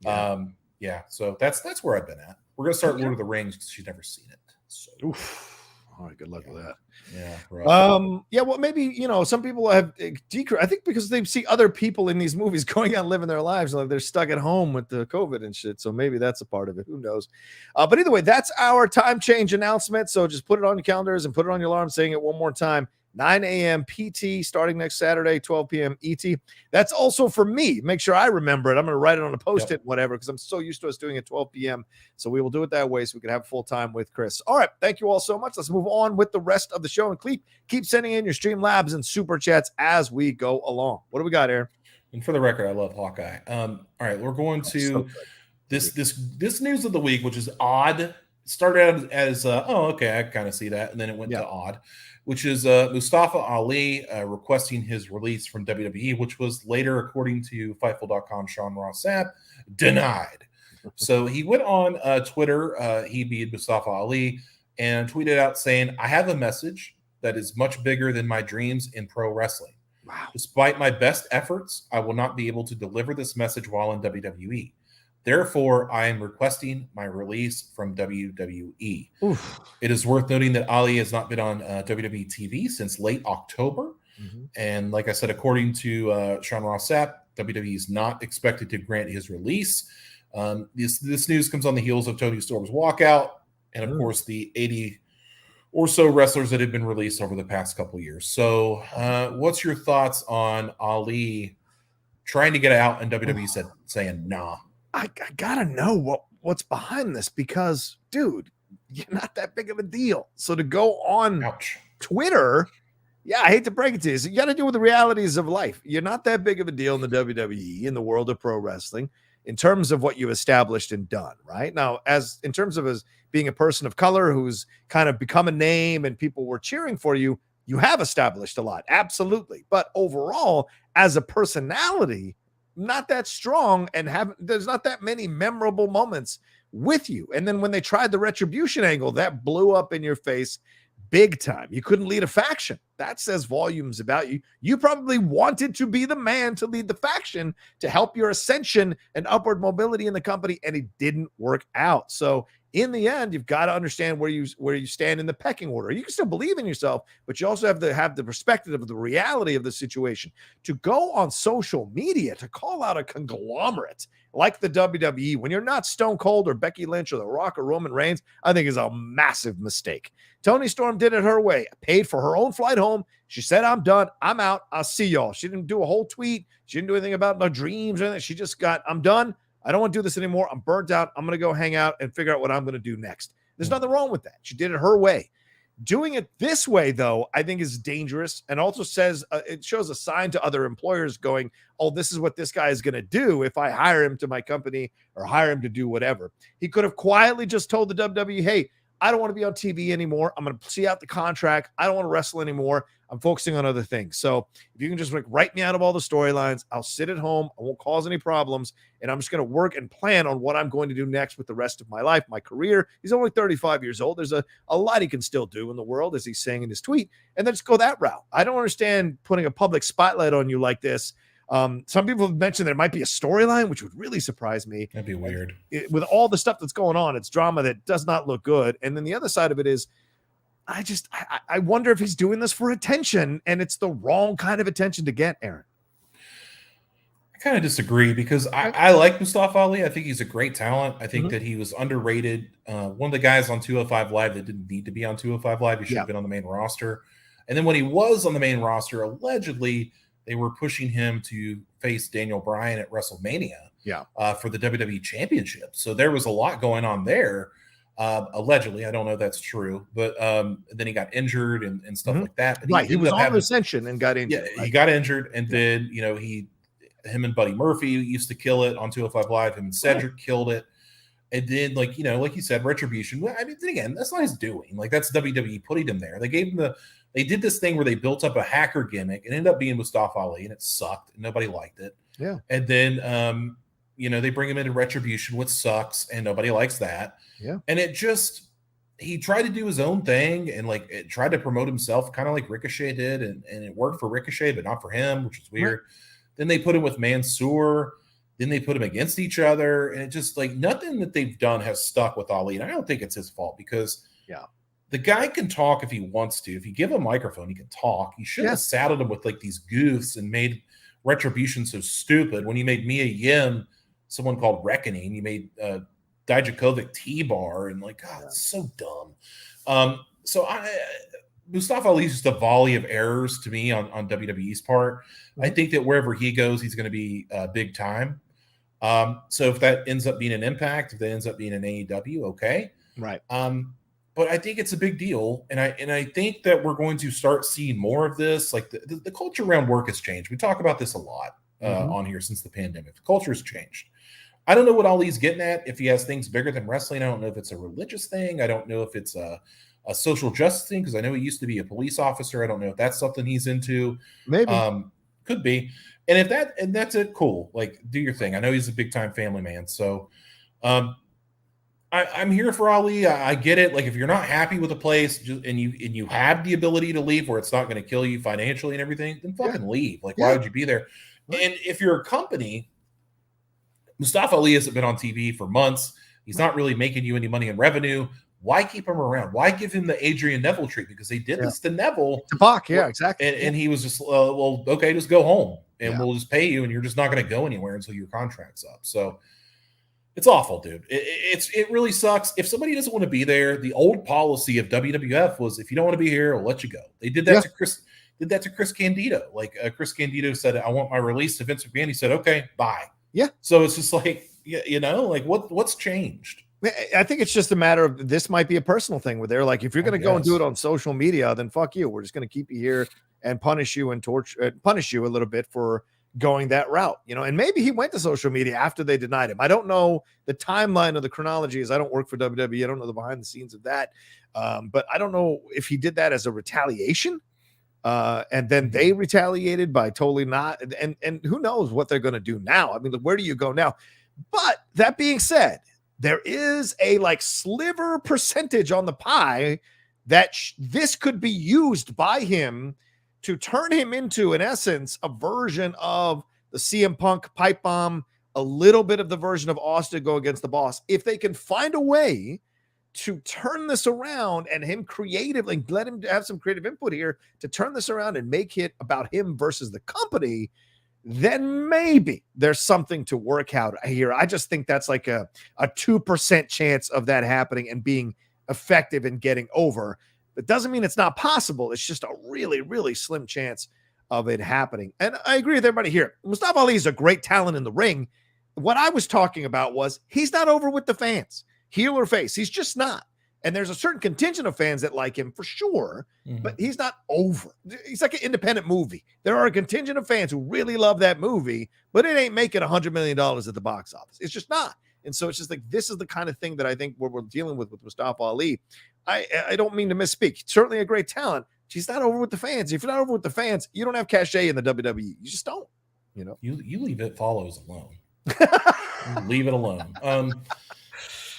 So that's where I've been at. We're gonna start Lord of the Rings because she's never seen it. So. Oof. All right, good luck with that. Yeah. Right. Well, maybe some people have I think because they see other people in these movies going out living their lives, like they're stuck at home with the COVID and shit. So maybe that's a part of it. Who knows? But either way, that's our time change announcement. So just put it on your calendars and put it on your alarm, saying it one more time. 9 a.m. PT starting next Saturday, 12 p.m. ET. That's also for me. Make sure I remember it. I'm going to write it on a post-it, whatever, because I'm so used to us doing it 12 p.m. So we will do it that way so we can have full time with Chris. All right. Thank you all so much. Let's move on with the rest of the show and keep sending in your Streamlabs and Super Chats as we go along. What do we got, Aaron? And for the record, I love Hawkeye. All right. We're going to this news of the week, which is odd. Started out as, okay, I kind of see that. And then it went to odd, which is Mustafa Ali requesting his release from WWE, which was later, according to Fightful.com, Sean Ross Sapp, denied. So he went on Twitter, he beat Mustafa Ali, and tweeted out saying, I have a message that is much bigger than my dreams in pro wrestling. Wow. Despite my best efforts, I will not be able to deliver this message while in WWE. Therefore, I am requesting my release from WWE. Oof. It is worth noting that Ali has not been on WWE TV since late October. Mm-hmm. And like I said, according to Sean Ross Sapp, WWE is not expected to grant his release. This news comes on the heels of Tony Storm's walkout and, of course, the 80 or so wrestlers that have been released over the past couple years. So what's your thoughts on Ali trying to get out and WWE saying nah? I gotta know what's behind this because, dude, you're not that big of a deal. So to go on Twitter, I hate to break it to you. So you got to deal with the realities of life. You're not that big of a deal in the WWE, in the world of pro wrestling, in terms of what you've established and done, right? Now, in terms of as being a person of color who's kind of become a name and people were cheering for you, you have established a lot. Absolutely. But overall, as a personality, not that strong and there's not that many memorable moments with you. And then when they tried the retribution angle, that blew up in your face big time. You couldn't lead a faction. That says volumes about you. You probably wanted to be the man to lead the faction to help your ascension and upward mobility in the company, and it didn't work out. So in the end, you've got to understand where you stand in the pecking order. You can still believe in yourself, but you also have to have the perspective of the reality of the situation. To go on social media to call out a conglomerate like the WWE when you're not Stone Cold or Becky Lynch or The Rock or Roman Reigns, I think is a massive mistake. Toni Storm did it her way, paid for her own flight home. She said, I'm done. I'm out. I'll see y'all. She didn't do a whole tweet. She didn't do anything about my dreams or anything. She just I'm done. I don't want to do this anymore. I'm burnt out. I'm going to go hang out and figure out what I'm going to do next. There's nothing wrong with that. She did it her way. Doing it this way, though, I think is dangerous and also says it shows a sign to other employers going, oh, this is what this guy is going to do if I hire him to my company or hire him to do whatever. He could have quietly just told the WWE, hey, I don't want to be on TV anymore. I'm going to see out the contract. I don't want to wrestle anymore. I'm focusing on other things. So if you can just write me out of all the storylines, I'll sit at home. I won't cause any problems. And I'm just going to work and plan on what I'm going to do next with the rest of my life, my career. He's only 35 years old. There's a lot he can still do in the world, as he's saying in his tweet. And then just go that route. I don't understand putting a public spotlight on you like this. Some people have mentioned there might be a storyline, which would really surprise me. That'd be weird. With all the stuff that's going on, it's drama that does not look good. And then the other side of it is, I wonder if he's doing this for attention, and it's the wrong kind of attention to get, Aaron. I kind of disagree because I like Mustafa Ali. I think he's a great talent. I think that he was underrated. One of the guys on 205 Live that didn't need to be on 205 Live. He should have been on the main roster. And then when he was on the main roster, allegedly, they were pushing him to face Daniel Bryan at WrestleMania for the WWE Championship. So there was a lot going on there. Allegedly, I don't know if that's true, but then he got injured and stuff like that. But he was on Ascension and got injured. Yeah, he got injured, and then him and Buddy Murphy used to kill it on 205 Live. Him and Cedric killed it. And then, like, you know, like you said, Retribution. I mean, then again, that's not his doing. Like, that's WWE putting him there. They gave him they did this thing where they built up a hacker gimmick and ended up being Mustafa Ali, and it sucked. And nobody liked it. Yeah. And then, you know, they bring him into Retribution, which sucks, and nobody likes that. Yeah. And he tried to do his own thing and like it tried to promote himself, kind of like Ricochet did, and it worked for Ricochet, but not for him, which is weird. Right. Then they put him with Mansoor. Then they put him against each other, and it just like nothing that they've done has stuck with Ali. And I don't think it's his fault because the guy can talk if he wants to. If you give him a microphone, he can talk. You shouldn't have saddled him with like these goofs and made Retribution so stupid. When you made Mia Yim someone called Reckoning, you made Dijakovic T-Bar, and like, God, it's so dumb. So Mustafa Ali's just a volley of errors to me on WWE's part. I think that wherever he goes, he's going to be big time. So if that ends up being an Impact, if that ends up being an AEW, okay. Right. But I think it's a big deal. And I think that we're going to start seeing more of this. Like the culture around work has changed. We talk about this a lot on here since the pandemic. The culture has changed. I don't know what Ali's getting at, if he has things bigger than wrestling. I don't know if it's a religious thing. I don't know if it's a social justice thing, because I know he used to be a police officer. I don't know if that's something he's into. Maybe. Could be. And that's it, cool. Like, do your thing. I know he's a big time family man. So I'm here for Ali. I get it. Like, if you're not happy with a place and you have the ability to leave where it's not going to kill you financially and everything, then fucking leave. Like, why would you be there? Right. And if you're a company, Mustafa Ali hasn't been on TV for months. He's not really making you any money in revenue. Why keep him around? Why give him the Adrian Neville treat? Because they did this to Neville. To Bach, exactly. And he was just, well, okay, just go home and we'll just pay you, and you're just not going to go anywhere until your contract's up. So it's awful, dude. It really sucks. If somebody doesn't want to be there, the old policy of WWF was, if you don't want to be here, we'll let you go. They did that to Chris. Did that to Chris Candido. Like Chris Candido said, I want my release to Vince McMahon. He said, okay, bye. Yeah. So it's just like, you know, like what's changed? I think it's just a matter of, this might be a personal thing where they're like, if you're going to go and do it on social media, then fuck you. We're just going to keep you here and punish you and punish you a little bit for going that route, you know. And maybe he went to social media after they denied him. I don't know the timeline of the chronology, as I don't work for WWE. I don't know the behind the scenes of that. But I don't know if he did that as a retaliation. And then they retaliated by totally not. And who knows what they're going to do now? I mean, where do you go now? But that being said, there is a like sliver percentage on the pie that this could be used by him to turn him into, in essence, a version of the CM Punk pipe bomb, a little bit of the version of Austin go against the boss. If they can find a way to turn this around and him creatively, let him have some creative input here to turn this around and make it about him versus the company, then maybe there's something to work out here. I just think that's like a 2% chance of that happening and being effective and getting over. That doesn't mean it's not possible. It's just a really, really slim chance of it happening. And I agree with everybody here. Mustafa Ali is a great talent in the ring. What I was talking about was he's not over with the fans, heel or face. He's just not. And there's a certain contingent of fans that like him for sure, but he's not over. He's like an independent movie. There are a contingent of fans who really love that movie, but it ain't making $100 million at the box office. It's just not. And so it's just like, this is the kind of thing that I think we're dealing with Mustafa Ali. I don't mean to misspeak. Certainly a great talent. She's not over with the fans. If you're not over with the fans, you don't have cachet in the WWE. You just don't. You know, you leave It Follows alone. Leave it alone.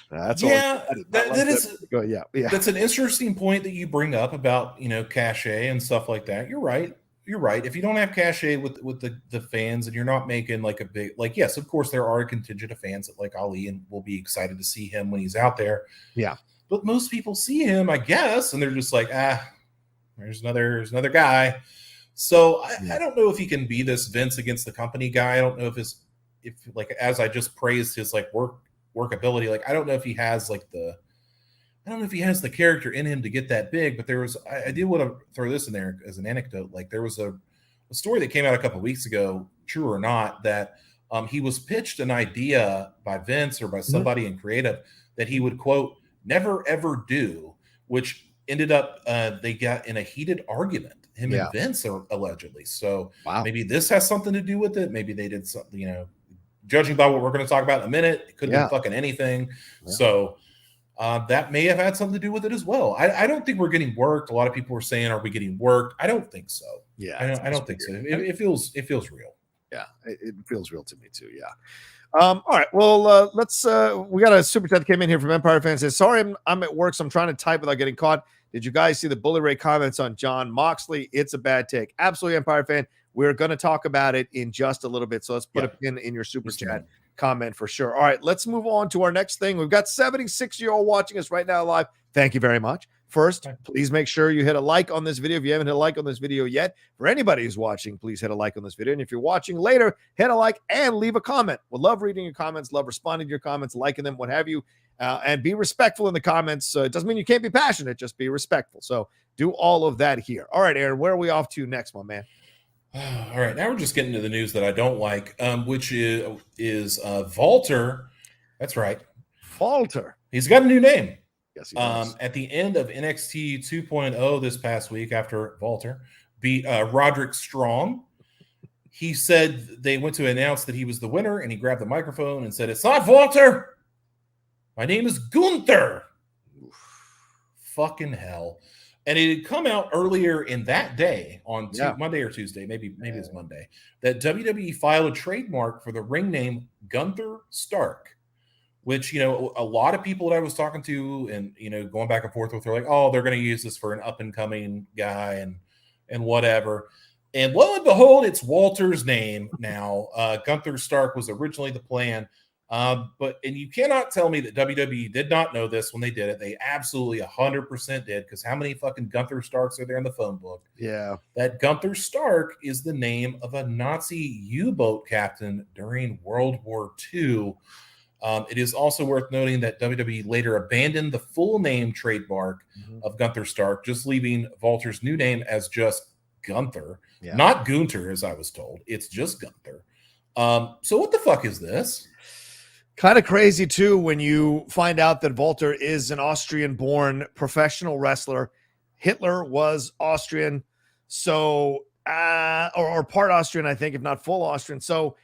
That's that's an interesting point that you bring up about, you know, cachet and stuff like that. You're right. If you don't have cachet with the fans and you're not making like a big, like, yes, of course there are a contingent of fans that like Ali and will be excited to see him when he's out there. Yeah. But most people see him, I guess, and they're just like, there's another guy. So I don't know if he can be this Vince against the company guy. I don't know if like, as I just praised his like workability, like I don't know if he has the character in him to get that big. But I did want to throw this in there as an anecdote. Like there was a story that came out a couple of weeks ago, true or not, that he was pitched an idea by Vince or by somebody in creative that he would, quote, never ever do, which ended up they got in a heated argument, him and Vince allegedly. So maybe this has something to do with it. Maybe they did something, you know, judging by what we're going to talk about in a minute, it could have been fucking anything. Yeah. So that may have had something to do with it as well. I don't think we're getting worked. A lot of people were saying, "Are we getting worked?" I don't think so. Yeah, I don't think so. It feels real. Yeah, it feels real to me too. Yeah. All right. Well, let's. We got a super chat that came in here from Empire Fan. Says, "Sorry, I'm at work, so I'm trying to type without getting caught. Did you guys see the Bully Ray comments on Jon Moxley? It's a bad take." Absolutely, Empire Fan. We're going to talk about it in just a little bit. So let's put a pin in your super chat comment for sure. All right, let's move on to our next thing. We've got 76-year-old watching us right now live. Thank you very much. First, please make sure you hit a like on this video. If you haven't hit a like on this video yet, for anybody who's watching, please hit a like on this video. And if you're watching later, hit a like and leave a comment. We'll love reading your comments, love responding to your comments, liking them, what have you. And be respectful in the comments. It doesn't mean you can't be passionate, just be respectful. So do all of that here. All right, Aaron, where are we off to next, my man? All right, now we're just getting to the news that I don't like, which is Walter. That's right. Walter. He's got a new name. Yes, he does. At the end of NXT 2.0 this past week, after Walter beat Roderick Strong, he said they went to announce that he was the winner, and he grabbed the microphone and said, "It's not Walter. My name is Gunther." Fucking hell. And it had come out earlier in that day on Monday or Tuesday, maybe it's Monday, that WWE filed a trademark for the ring name Gunther Stark, which, you know, a lot of people that I was talking to and, you know, going back and forth with, they're like, oh, they're going to use this for an up and coming guy and whatever. And lo and behold, it's Walter's name now. Gunther Stark was originally the plan. And you cannot tell me that WWE did not know this when they did it. They absolutely 100% did, because how many fucking Gunther Starks are there in the phone book? Yeah. That Gunther Stark is the name of a Nazi U-boat captain during World War II. It is also worth noting that WWE later abandoned the full name trademark of Gunther Stark, just leaving Walter's new name as just Gunther. Yeah. Not Gunther, as I was told. It's just Gunther. So what the fuck is this? Kind of crazy, too, when you find out that Walter is an Austrian-born professional wrestler. Hitler was Austrian, so or part Austrian, I think, if not full Austrian. So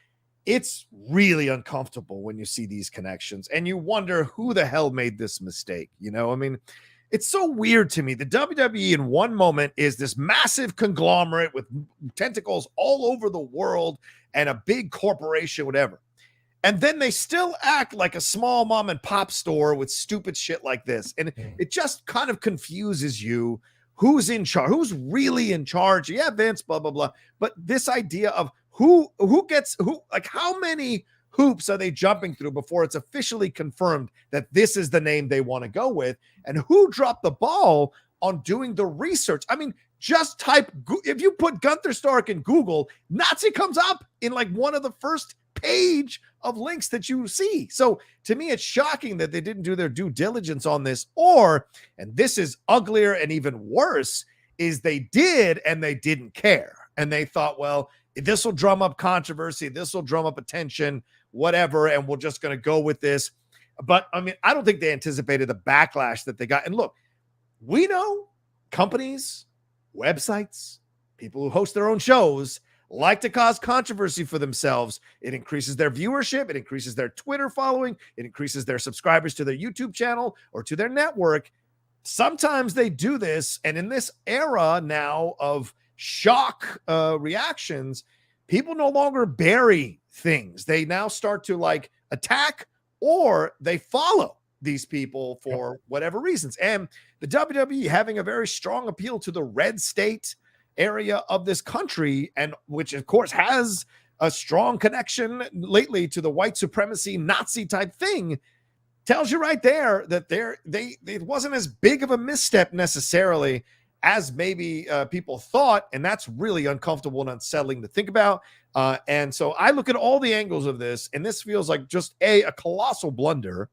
it's really uncomfortable when you see these connections, and you wonder who the hell made this mistake. You know, I mean, it's so weird to me. The WWE in one moment is this massive conglomerate with tentacles all over the world and a big corporation, whatever. And then they still act like a small mom and pop store with stupid shit like this. And it just kind of confuses you. Who's in charge? Who's really in charge? Yeah, Vince, blah, blah, blah. But this idea of who gets who, like how many hoops are they jumping through before it's officially confirmed that this is the name they want to go with? And who dropped the ball on doing the research? I mean, just type, if you put Gunther Stark in Google, Nazi comes up in like one of the first page of links that you see. So to me, it's shocking that they didn't do their due diligence on this, and this is uglier and even worse, is they did and they didn't care. And they thought, well, this will drum up controversy, this will drum up attention, whatever, and we're just going to go with this. But I mean, I don't think they anticipated the backlash that they got. And look, we know companies, websites, people who host their own shows like to cause controversy for themselves. It increases their viewership. It increases their Twitter following. It increases their subscribers to their YouTube channel or to their network. Sometimes they do this. And in this era now of shock reactions, people no longer bury things. They now start to like attack, or they follow these people for whatever reasons. And the WWE having a very strong appeal to the red state area of this country, and which of course has a strong connection lately to the white supremacy Nazi type thing, tells you right there that it wasn't as big of a misstep necessarily as maybe people thought, and that's really uncomfortable and unsettling to think about. And so I look at all the angles of this, and this feels like just a colossal blunder.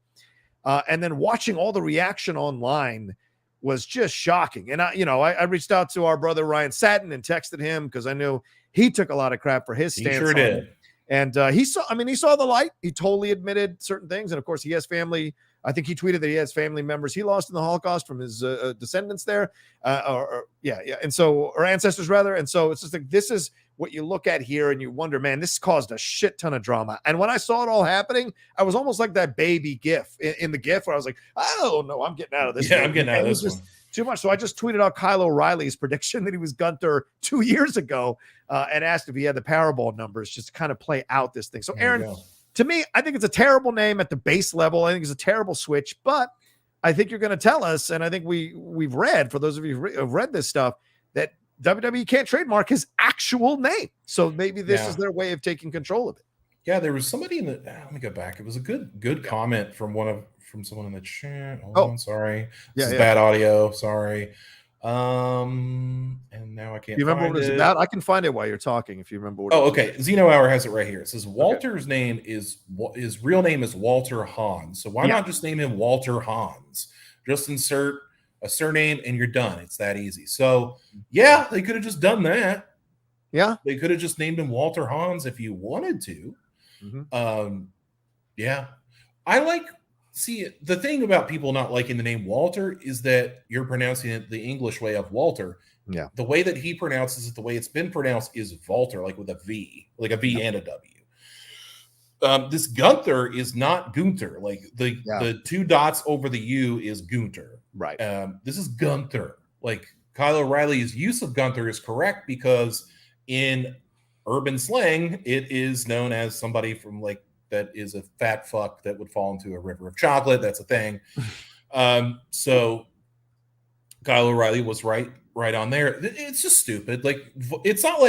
And then watching all the reaction online was just shocking. And I reached out to our brother Ryan Satin and texted him because I knew he took a lot of crap for his stance. He sure did. And he saw the light. He totally admitted certain things. And of course, he has family. I think he tweeted that he has family members he lost in the Holocaust from his descendants there. And so, or ancestors rather. And so it's just like, this is what you look at here and you wonder, man, this caused a shit ton of drama. And when I saw it all happening, I was almost like that baby gif in the gif where I was like, oh no, I'm getting out of this. Yeah, I'm getting out of this one. Too much. So I just tweeted out Kyle O'Reilly's prediction that he was Gunther 2 years ago and asked if he had the Powerball numbers just to kind of play out this thing. So Aaron, to me, I think it's a terrible name at the base level. I think it's a terrible switch, but I think you're going to tell us, and I think we've read, for those of you who have read this stuff, that WWE can't trademark his actual name. So maybe this is their way of taking control of it. Yeah, there was somebody in the. Let me go back. It was a good comment from someone in the chat. Hold on, sorry. This is bad audio. Sorry. And now I can't. You remember what it's about? I can find it while you're talking if you remember. What okay. Zeno Hour has it right here. It says Walter's name is his real name is Walter Hans. So why not just name him Walter Hans? Just insert a surname and you're done. It's that easy. So yeah, they could have just done that. Yeah, they could have just named him Walter Hans if you wanted to. Yeah, I like. See, the thing about people not liking the name Walter is that you're pronouncing it the English way of Walter. Yeah. The way that he pronounces it, the way it's been pronounced is Walter, like with a V, like a V and a W. This Gunther is not Gunther. Like the 2 dots over the U is Gunther. Right. This is Gunther. Like Kyle O'Reilly's use of Gunther is correct because in urban slang, it is known as somebody from like that is a fat fuck that would fall into a river of chocolate. That's a thing. So Kyle O'Reilly was right on there. It's just stupid. Like it's not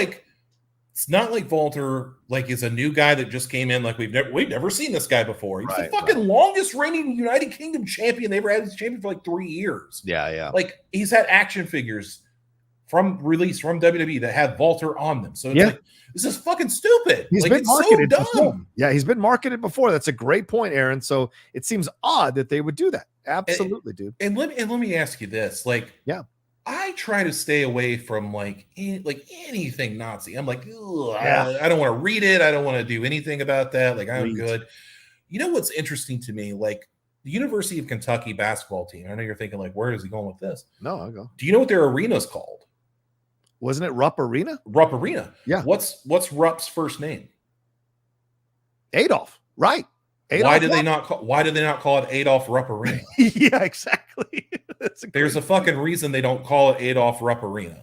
like Walter like is a new guy that just came in. Like we've never seen this guy before. He's the fucking longest reigning United Kingdom champion. They ever had this champion for like 3 years. Yeah. Like he's had action figures from WWE that have Walter on them. So it's like, this is fucking stupid. He's like, been marketed so dumb. Before. Yeah, he's been marketed before. That's a great point, Aaron. So it seems odd that they would do that. Absolutely, dude. And let me ask you this. Like, I try to stay away from like anything Nazi. I'm like, I don't want to read it. I don't want to do anything about that. Like, I'm good. You know what's interesting to me? Like the University of Kentucky basketball team. I know you're thinking like, where is he going with this? No, I'll go. Do you know what their arena's called? Wasn't it Rupp Arena? Rupp Arena. Yeah. What's Rupp's first name? Adolf. Right. Adolf why do they not call it Adolf Rupp Arena? Yeah, exactly. There's a fucking reason they don't call it Adolf Rupp Arena.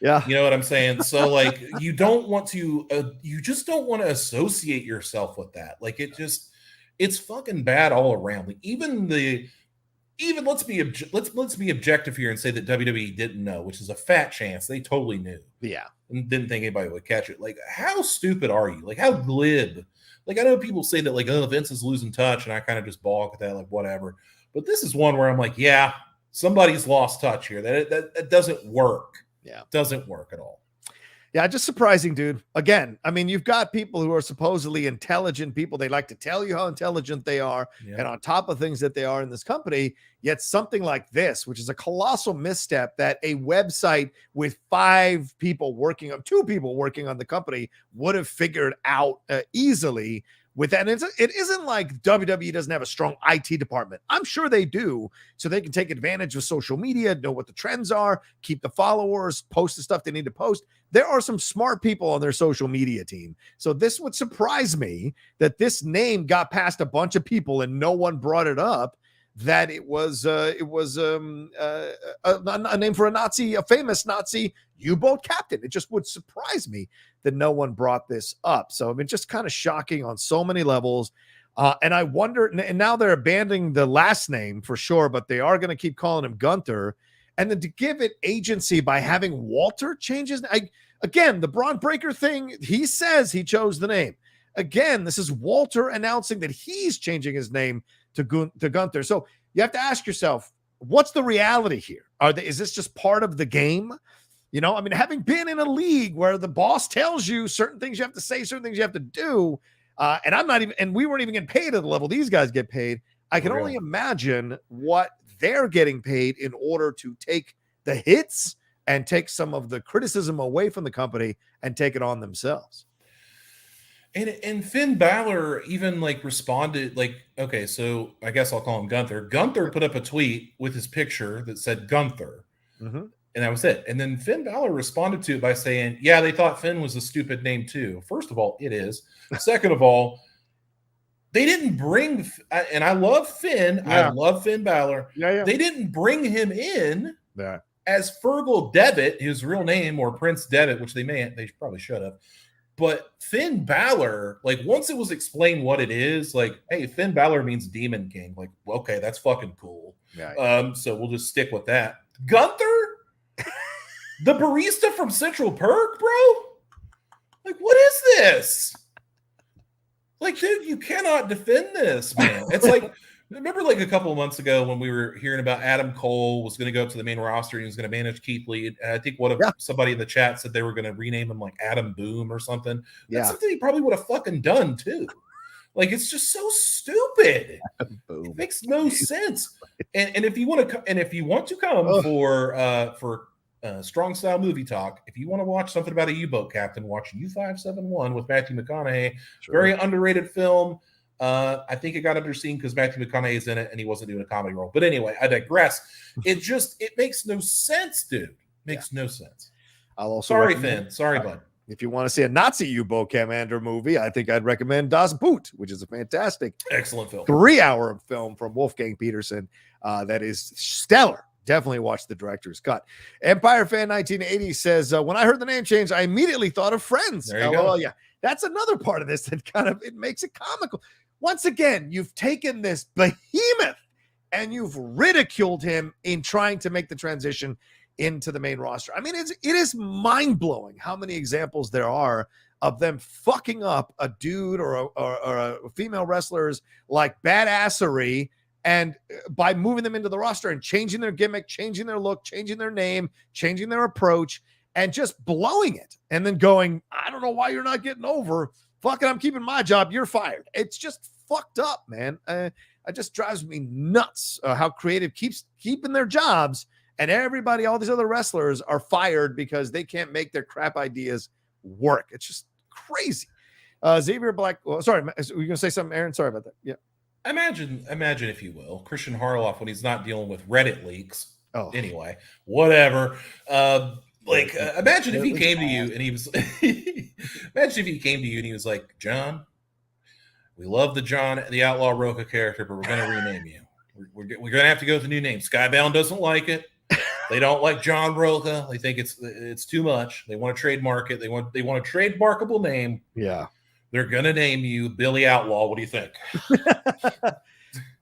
Yeah. You know what I'm saying? So like you don't want to you just don't want to associate yourself with that. Like it's fucking bad all around. Like even let's be objective here and say that WWE didn't know, which is a fat chance. They totally knew. Yeah. And didn't think anybody would catch it. Like, how stupid are you? Like, how glib? Like, I know people say that, like, oh, Vince is losing touch, and I kind of just balk at that, like, whatever. But this is one where I'm like, yeah, somebody's lost touch here. That doesn't work. Yeah. It doesn't work at all. Yeah, just surprising, dude. Again, I mean, you've got people who are supposedly intelligent people. They like to tell you how intelligent they are and on top of things that they are in this company. Yet something like this, which is a colossal misstep that a website with 2 people working on the company would have figured out easily. With that, and it isn't like WWE doesn't have a strong IT department. I'm sure they do, so they can take advantage of social media, know what the trends are, keep the followers, post the stuff they need to post. There are some smart people on their social media team. So this would surprise me that this name got past a bunch of people and no one brought it up. That it was a name for a famous Nazi U-boat captain. It just would surprise me that no one brought this up. So I mean, just kind of shocking on so many levels. And I wonder, and now they're abandoning the last name for sure, but they are going to keep calling him Gunther. And then to give it agency by having Walter change his name. Again, the Braun Breaker thing, he says he chose the name. Again, this is Walter announcing that he's changing his name to Gunther. So you have to ask yourself, what's the reality here? Is this just part of the game? You know, I mean, having been in a league where the boss tells you certain things you have to say, certain things you have to do, and we weren't even getting paid at the level these guys get paid. I can only imagine what they're getting paid in order to take the hits and take some of the criticism away from the company and take it on themselves. And Finn Balor even like responded like, okay, so I guess I'll call him Gunther. Gunther put up a tweet with his picture that said Gunther. And that was it. And then Finn Balor responded to it by saying, yeah, they thought Finn was a stupid name too. First of all, it is. Second of all, they didn't bring, and I love Finn. Yeah. I love Finn Balor. Yeah. They didn't bring him in as Fergal Devitt, his real name, or Prince Devitt, which they probably should have. But Finn Balor, like, once it was explained what it is, like, hey, Finn Balor means Demon King. Like, okay, that's fucking cool. Yeah. So we'll just stick with that. Gunther, the barista from Central Perk, bro. Like, what is this? Like, dude, you cannot defend this, man. It's like, remember like a couple of months ago when we were hearing about Adam Cole was going to go up to the main roster and he was going to manage Keith Lee. I think somebody in the chat said they were going to rename him like Adam Boom or something. That's something he probably would have fucking done too. Like, it's just so stupid. It makes no sense. And if you want to come for Strong Style Movie Talk, if you want to watch something about a U-boat captain, watch U-571 with Matthew McConaughey. Sure. Very underrated film. I think it got underseen because Matthew McConaughey is in it and he wasn't doing a comedy role. But anyway, I digress. It makes no sense, dude. Makes no sense. I'll also Finn. Sorry, bud. If you want to see a Nazi U-boat commander movie, I think I'd recommend Das Boot, which is a fantastic, excellent film, 3-hour film from Wolfgang Peterson. That is stellar. Definitely watch the director's cut. Empire Fan 1980 says, when I heard the name change, I immediately thought of Friends. There you go. Well, yeah, that's another part of this that it makes it comical. Once again, you've taken this behemoth and you've ridiculed him in trying to make the transition into the main roster. I mean, it is mind-blowing how many examples there are of them fucking up a dude or a female wrestlers like badassery, and by moving them into the roster and changing their gimmick, changing their look, changing their name, changing their approach, and just blowing it, and then going, I don't know why you're not getting over. Fuck it, I'm keeping my job. You're fired. It's just fucked up, man. It just drives me nuts how creative keeps keeping their jobs, and everybody, all these other wrestlers are fired because they can't make their crap ideas work. It's just crazy. Xavier Black. Well, sorry, were you going to say something, Aaron? Sorry about that. Yeah. Imagine, if you will, Christian Harloff when he's not dealing with Reddit leaks. Oh, anyway, whatever. Imagine if he came to you and he was. Imagine if he came to you and he was like, John, we love the Outlaw Rocha character, but we're going to rename you. We're going to have to go with a new name. Skybound doesn't like it. They don't like John Rocha. They think it's too much. They want to trademark it. They want a trademarkable name. Yeah. They're going to name you Billy Outlaw. What do you think?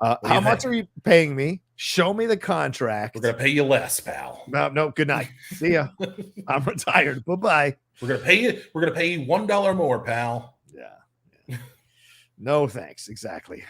How much are you paying me? Show me the contract. We're going to pay you less, pal. No, good night. See ya. I'm retired. Bye-bye. We're going to pay you $1 more, pal. Yeah. No, thanks. Exactly.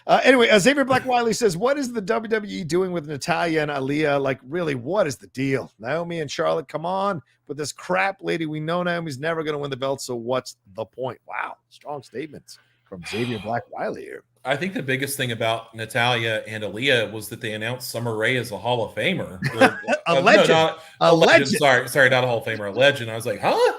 Anyway, Xavier Black Wiley says, what is the WWE doing with Natalya and Aaliyah? Like, really, what is the deal? Naomi and Charlotte, come on with this crap lady. We know Naomi's never going to win the belt, so what's the point? Wow, strong statements from Xavier Black Wiley here. I think the biggest thing about Natalya and Aaliyah was that they announced Summer Rae as a Hall of Famer. A legend. No, a legend. Sorry, not a Hall of Famer, a legend. I was like, huh?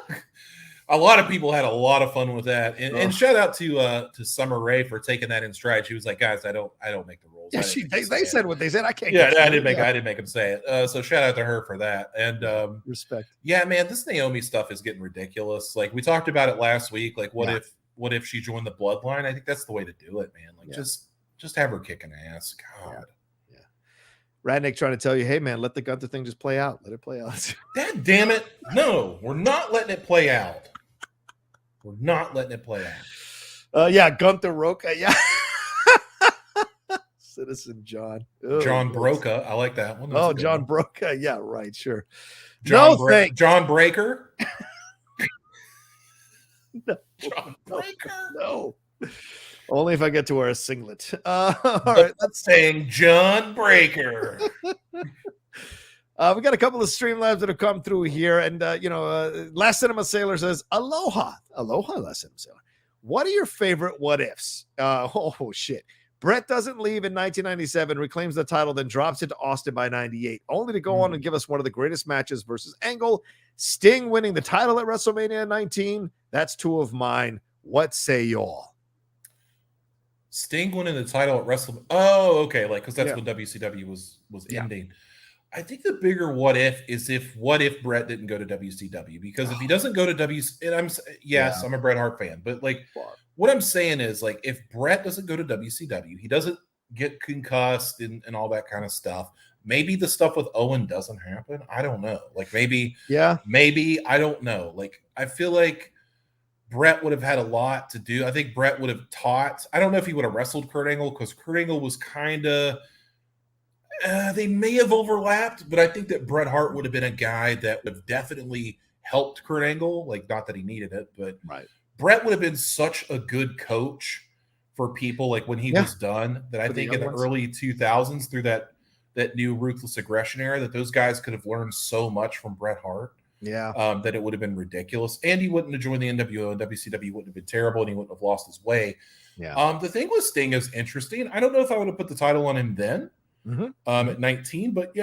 A lot of people had a lot of fun with that, and shout out to Summer Rae for taking that in stride. She was like, "Guys, I don't make the rules." Yeah, they said what they said. I can't. Yeah, I didn't make them say it. So shout out to her for that, and respect. Yeah, man, this Naomi stuff is getting ridiculous. Like we talked about it last week. Like, what if she joined the Bloodline? I think that's the way to do it, man. Like just have her kicking ass. God. Yeah. Radnick trying to tell you, hey man, let the Gunther thing just play out. Let it play out. God damn it! No, we're not letting it play out. We're not letting it play out. Gunther Rocha. Yeah. Citizen John. Oh, John Broca. I like that one. That's John Broca. Yeah, right. Sure. John Breaker. No. John Breaker. No. Only if I get to wear a singlet. All right. That's saying John Breaker. We got a couple of Streamlabs that have come through here. And, Last Cinema Sailor says, Aloha, Last Cinema Sailor. What are your favorite what ifs? Shit. Brett doesn't leave in 1997, reclaims the title, then drops it to Austin by 98, only to go on and give us one of the greatest matches versus Angle. Sting winning the title at WrestleMania 19. That's two of mine. What say y'all? Sting winning the title at WrestleMania. Oh, okay. Like, because that's when WCW was ending. I think the bigger what if is what if Bret didn't go to WCW? Because if he doesn't go to and I'm a Bret Hart fan, but like what I'm saying is like if Bret doesn't go to WCW, he doesn't get concussed and all that kind of stuff. Maybe the stuff with Owen doesn't happen. I don't know. Like maybe I don't know. Like I feel like Bret would have had a lot to do. I think Bret would have taught. I don't know if he would have wrestled Kurt Angle because Kurt Angle was kind of. They may have overlapped, but I think that Bret Hart would have been a guy that would have definitely helped Kurt Angle. Like, not that he needed it, but Bret would have been such a good coach for people. Like when he was done, that I think in the early 2000s, through that new Ruthless Aggression era, that those guys could have learned so much from Bret Hart. Yeah, that it would have been ridiculous, and he wouldn't have joined the NWO, and WCW wouldn't have been terrible, and he wouldn't have lost his way. Yeah. The thing with Sting is interesting. I don't know if I would have put the title on him then. At 19, but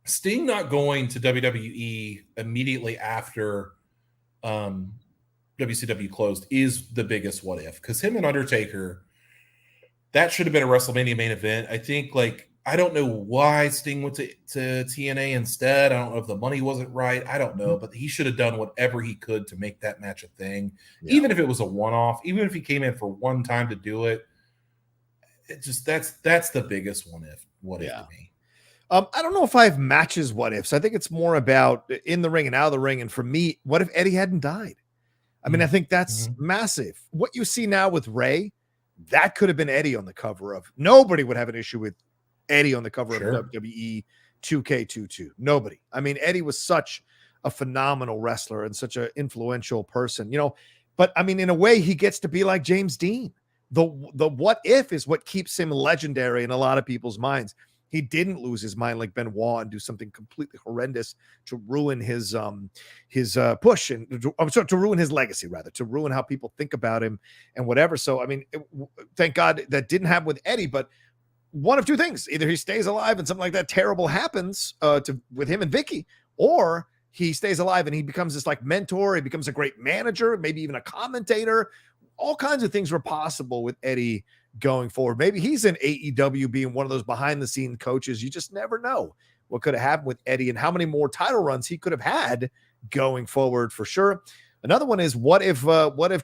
Sting not going to WWE immediately after WCW closed is the biggest what if, because him and Undertaker, that should have been a WrestleMania main event. I think, like, I don't know why Sting went to TNA instead. I don't know if the money wasn't right. I don't know, but he should have done whatever he could to make that match a thing, even if it was a one-off, even if he came in for one time to do it. It just that's the biggest what if to me. I don't know if I have matches what ifs. I think it's more about in the ring and out of the ring. And for me, what if Eddie hadn't died? I mean, I think that's massive. What you see now with Ray, that could have been Eddie on the cover of. Nobody would have an issue with Eddie on the cover of WWE 2K22. Nobody. I mean, Eddie was such a phenomenal wrestler and such an influential person, but I mean, in a way, he gets to be like James Dean. The what if is what keeps him legendary in a lot of people's minds. He didn't lose his mind like Benoit and do something completely horrendous to ruin his push and to ruin his legacy, rather, to ruin how people think about him and whatever. So, I mean, thank God that didn't happen with Eddie, but one of two things: either he stays alive and something like that terrible happens with him and Vicky, or he stays alive and he becomes this like mentor. He becomes a great manager, maybe even a commentator. All kinds of things were possible with Eddie going forward. Maybe he's in AEW being one of those behind the scene coaches. You just never know what could have happened with Eddie and how many more title runs he could have had going forward for sure. Another one is what if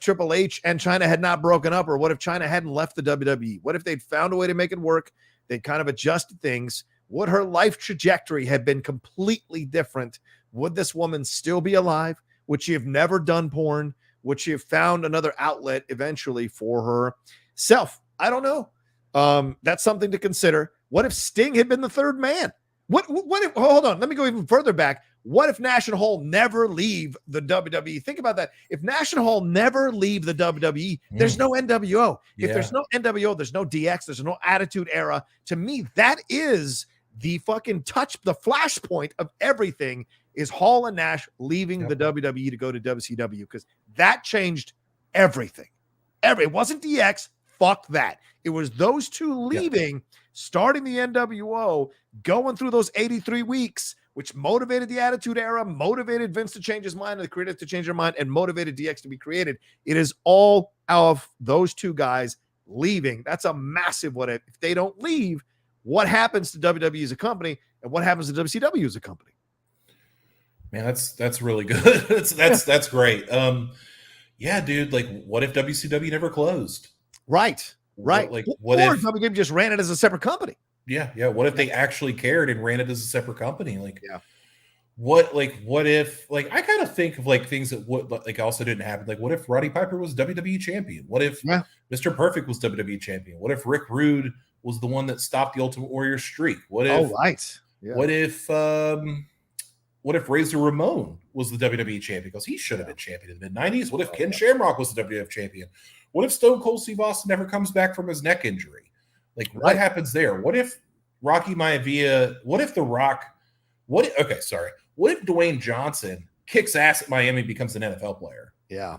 Triple H and China had not broken up, or what if China hadn't left the WWE? What if they'd found a way to make it work? They'd kind of adjusted things. Would her life trajectory have been completely different? Would this woman still be alive? Would she have never done porn? Would she have found another outlet eventually for herself? I don't know. That's something to consider. What if Sting had been the third man? What if, hold on, let me go even further back. What if Nash and Hall never leave the WWE? Think about that. If Nash and Hall never leave the WWE, there's no NWO. If there's no NWO, there's no DX, there's no Attitude Era. To me, that is the fucking the flashpoint of everything, is Hall and Nash leaving the WWE to go to WCW, because that changed everything. It wasn't DX. Fuck that. It was those two leaving, starting the NWO, going through those 83 weeks, which motivated the Attitude Era, motivated Vince to change his mind and the creators to change their mind, and motivated DX to be created. It is all of those two guys leaving. That's a massive what if. If they don't leave, what happens to WWE as a company, and what happens to WCW as a company? Man, that's really good. that's great. Yeah, dude. Like, what if WCW never closed? Right. Like, what or if WWE just ran it as a separate company? Yeah. What if they actually cared and ran it as a separate company? Like, what if, like, I kind of think of like things that would like also didn't happen. Like, what if Roddy Piper was WWE champion? What if Mr. Perfect was WWE champion? What if Rick Rude was the one that stopped the Ultimate Warrior streak? What if? What if Razor Ramon was the WWE champion? Because he should have been champion in the mid-90s. What if Ken Shamrock was the WWF champion? What if Stone Cold Steve Austin never comes back from his neck injury? Like, what happens there? What if Rocky Maivia? What if The Rock? What if Dwayne Johnson kicks ass at Miami and becomes an NFL player? Yeah.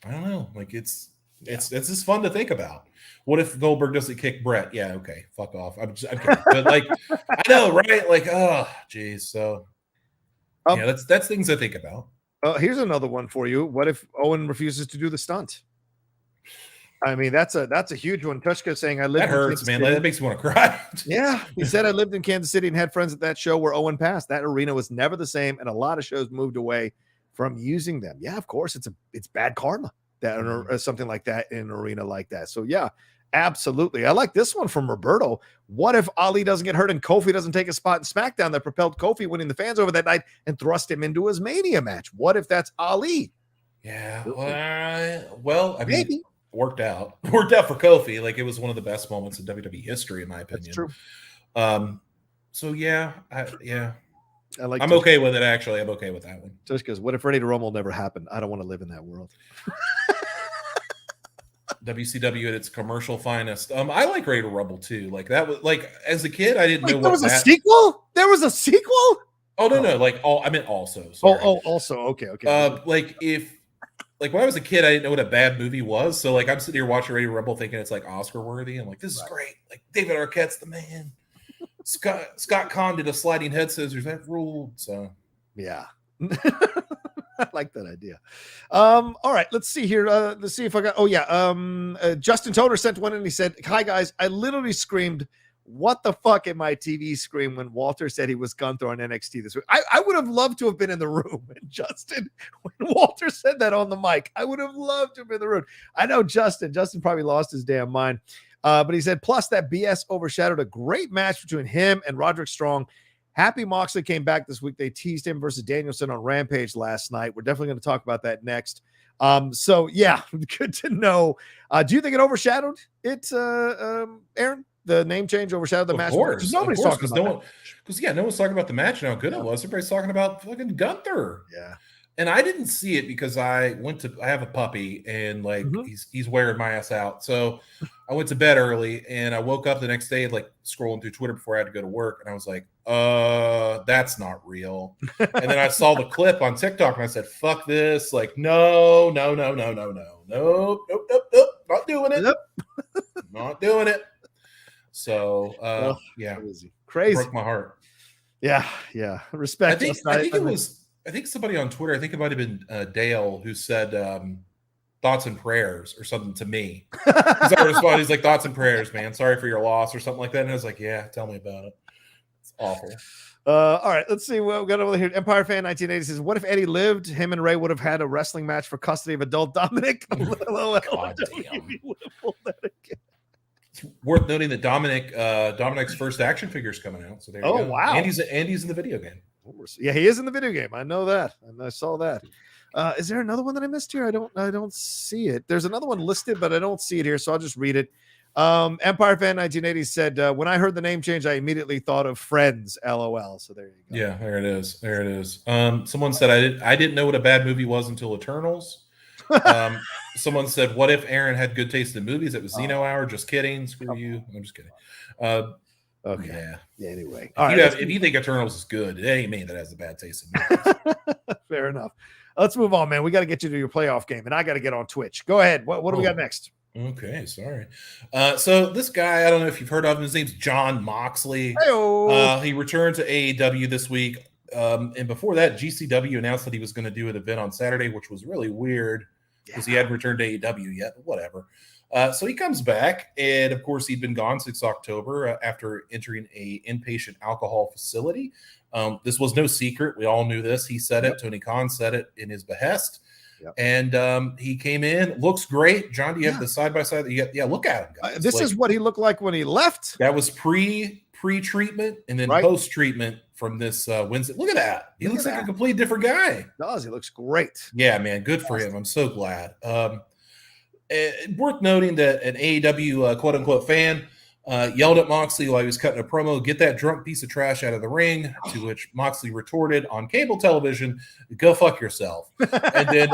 I don't know. Like, it's just fun to think about. What if Goldberg doesn't kick Brett? Yeah, okay, fuck off. I'm kidding. But like, I know, right? Like, oh, geez. So, that's things I think about. Here's another one for you. What if Owen refuses to do the stunt? I mean, that's a huge one. Tushka saying I lived. That hurts, man. That makes me want to cry. Yeah, he said I lived in Kansas City and had friends at that show where Owen passed. That arena was never the same, and a lot of shows moved away from using them. Yeah, of course, it's bad karma that or something like that in an arena like that. So yeah, absolutely. I like this one from Roberto. What if Ali doesn't get hurt and Kofi doesn't take a spot in SmackDown that propelled Kofi winning the fans over that night and thrust him into his Mania match? What if that's Ali? Yeah. Well, I mean, Maybe. worked out for Kofi. Like, it was one of the best moments in WWE history, in my opinion. That's true. So yeah, I'm okay with it. Actually, I'm okay with that one. Just because what if Ready to Rumble never happened? I don't want to live in that world. WCW at its commercial finest. I like Ready to Rumble too. Like, that was like, as a kid, I didn't know there was a sequel. There was a sequel. Oh no. Like, I meant also. Sorry. Also. Okay. Like when I was a kid, I didn't know what a bad movie was. So like, I'm sitting here watching Ready to Rumble thinking it's like Oscar worthy. I'm like, this is great. Like, David Arquette's the man. Scott Conn did a sliding head scissors. That ruled. So yeah. I like that idea. All right, let's see here. Let's see if I got. Justin Toner sent one and he said, "Hi guys, I literally screamed, 'What the fuck?' in my TV screen when Walter said he was Gunther on NXT this week." I would have loved to have been in the room, and Justin, when Walter said that on the mic, I would have loved to have been in the room. I know Justin probably lost his damn mind. But he said, plus that BS overshadowed a great match between him and Roderick Strong. Happy Moxley came back this week. They teased him versus Danielson on Rampage last night. We're definitely going to talk about that next. So yeah, good to know. Do you think it overshadowed it, Aaron? The name change overshadowed the match? Of course. Nobody's talking about no one's talking about the match and how good it was. Everybody's talking about fucking Gunther. Yeah. And I didn't see it because I have a puppy and like he's wearing my ass out. So I went to bed early and I woke up the next day like scrolling through Twitter before I had to go to work. And I was like, that's not real. And then I saw the clip on TikTok and I said, fuck this. Like, no. Nope. Not doing it. Not doing it. So, yeah. Crazy. Broke my heart. Yeah. Respect. I think somebody on Twitter, I think it might have been Dale, who said thoughts and prayers or something to me. Because I responded, he's like, thoughts and prayers, man. Sorry for your loss or something like that. And I was like, yeah, tell me about it. It's awful. All right, let's see what we got over here. Empire Fan 1980 says, what if Eddie lived? Him and Ray would have had a wrestling match for custody of adult Dominic. God damn. It's worth noting that Dominic's first action figure is coming out. So there you go. Wow. Andy's in the video game. Yeah, he is in the video game. I know that, and I saw that. Is there another one that I missed here? I don't see it. There's another one listed, but I don't see it here, so I'll just read it. Empire Fan 1980 said, when I heard the name change, I immediately thought of Friends. LOL. So there you go. Yeah, there it is. Someone said I didn't know what a bad movie was until Eternals. Someone said, what if Aaron had good taste in movies? It was Xeno Hour. Just kidding. Screw you. I'm just kidding. Okay. Yeah. Anyway, if you think Eternals is good, it ain't me that has a bad taste in movies. Fair enough. Let's move on, man. We got to get you to your playoff game, and I got to get on Twitch. Go ahead. What do we got next? Okay, sorry. So this guy, I don't know if you've heard of him. His name's Jon Moxley. He returned to AEW this week. And before that, GCW announced that he was going to do an event on Saturday, which was really weird because he hadn't returned to AEW yet. Whatever. So he comes back, and of course, he'd been gone since October after entering a inpatient alcohol facility. This was no secret. We all knew this. He said it. Tony Khan said it in his behest. And he came in, looks great. John, do you have the side-by-side? Look at him, guys. This is what he looked like when he left. That was pre-treatment and then post-treatment from this Wednesday. Look at that. He looks like a completely different guy. He looks great. Yeah, man. Good for him. I'm so glad. Worth noting that an AEW quote-unquote fan yelled at Moxley while he was cutting a promo, "Get that drunk piece of trash out of the ring," to which Moxley retorted on cable television, "Go fuck yourself." And then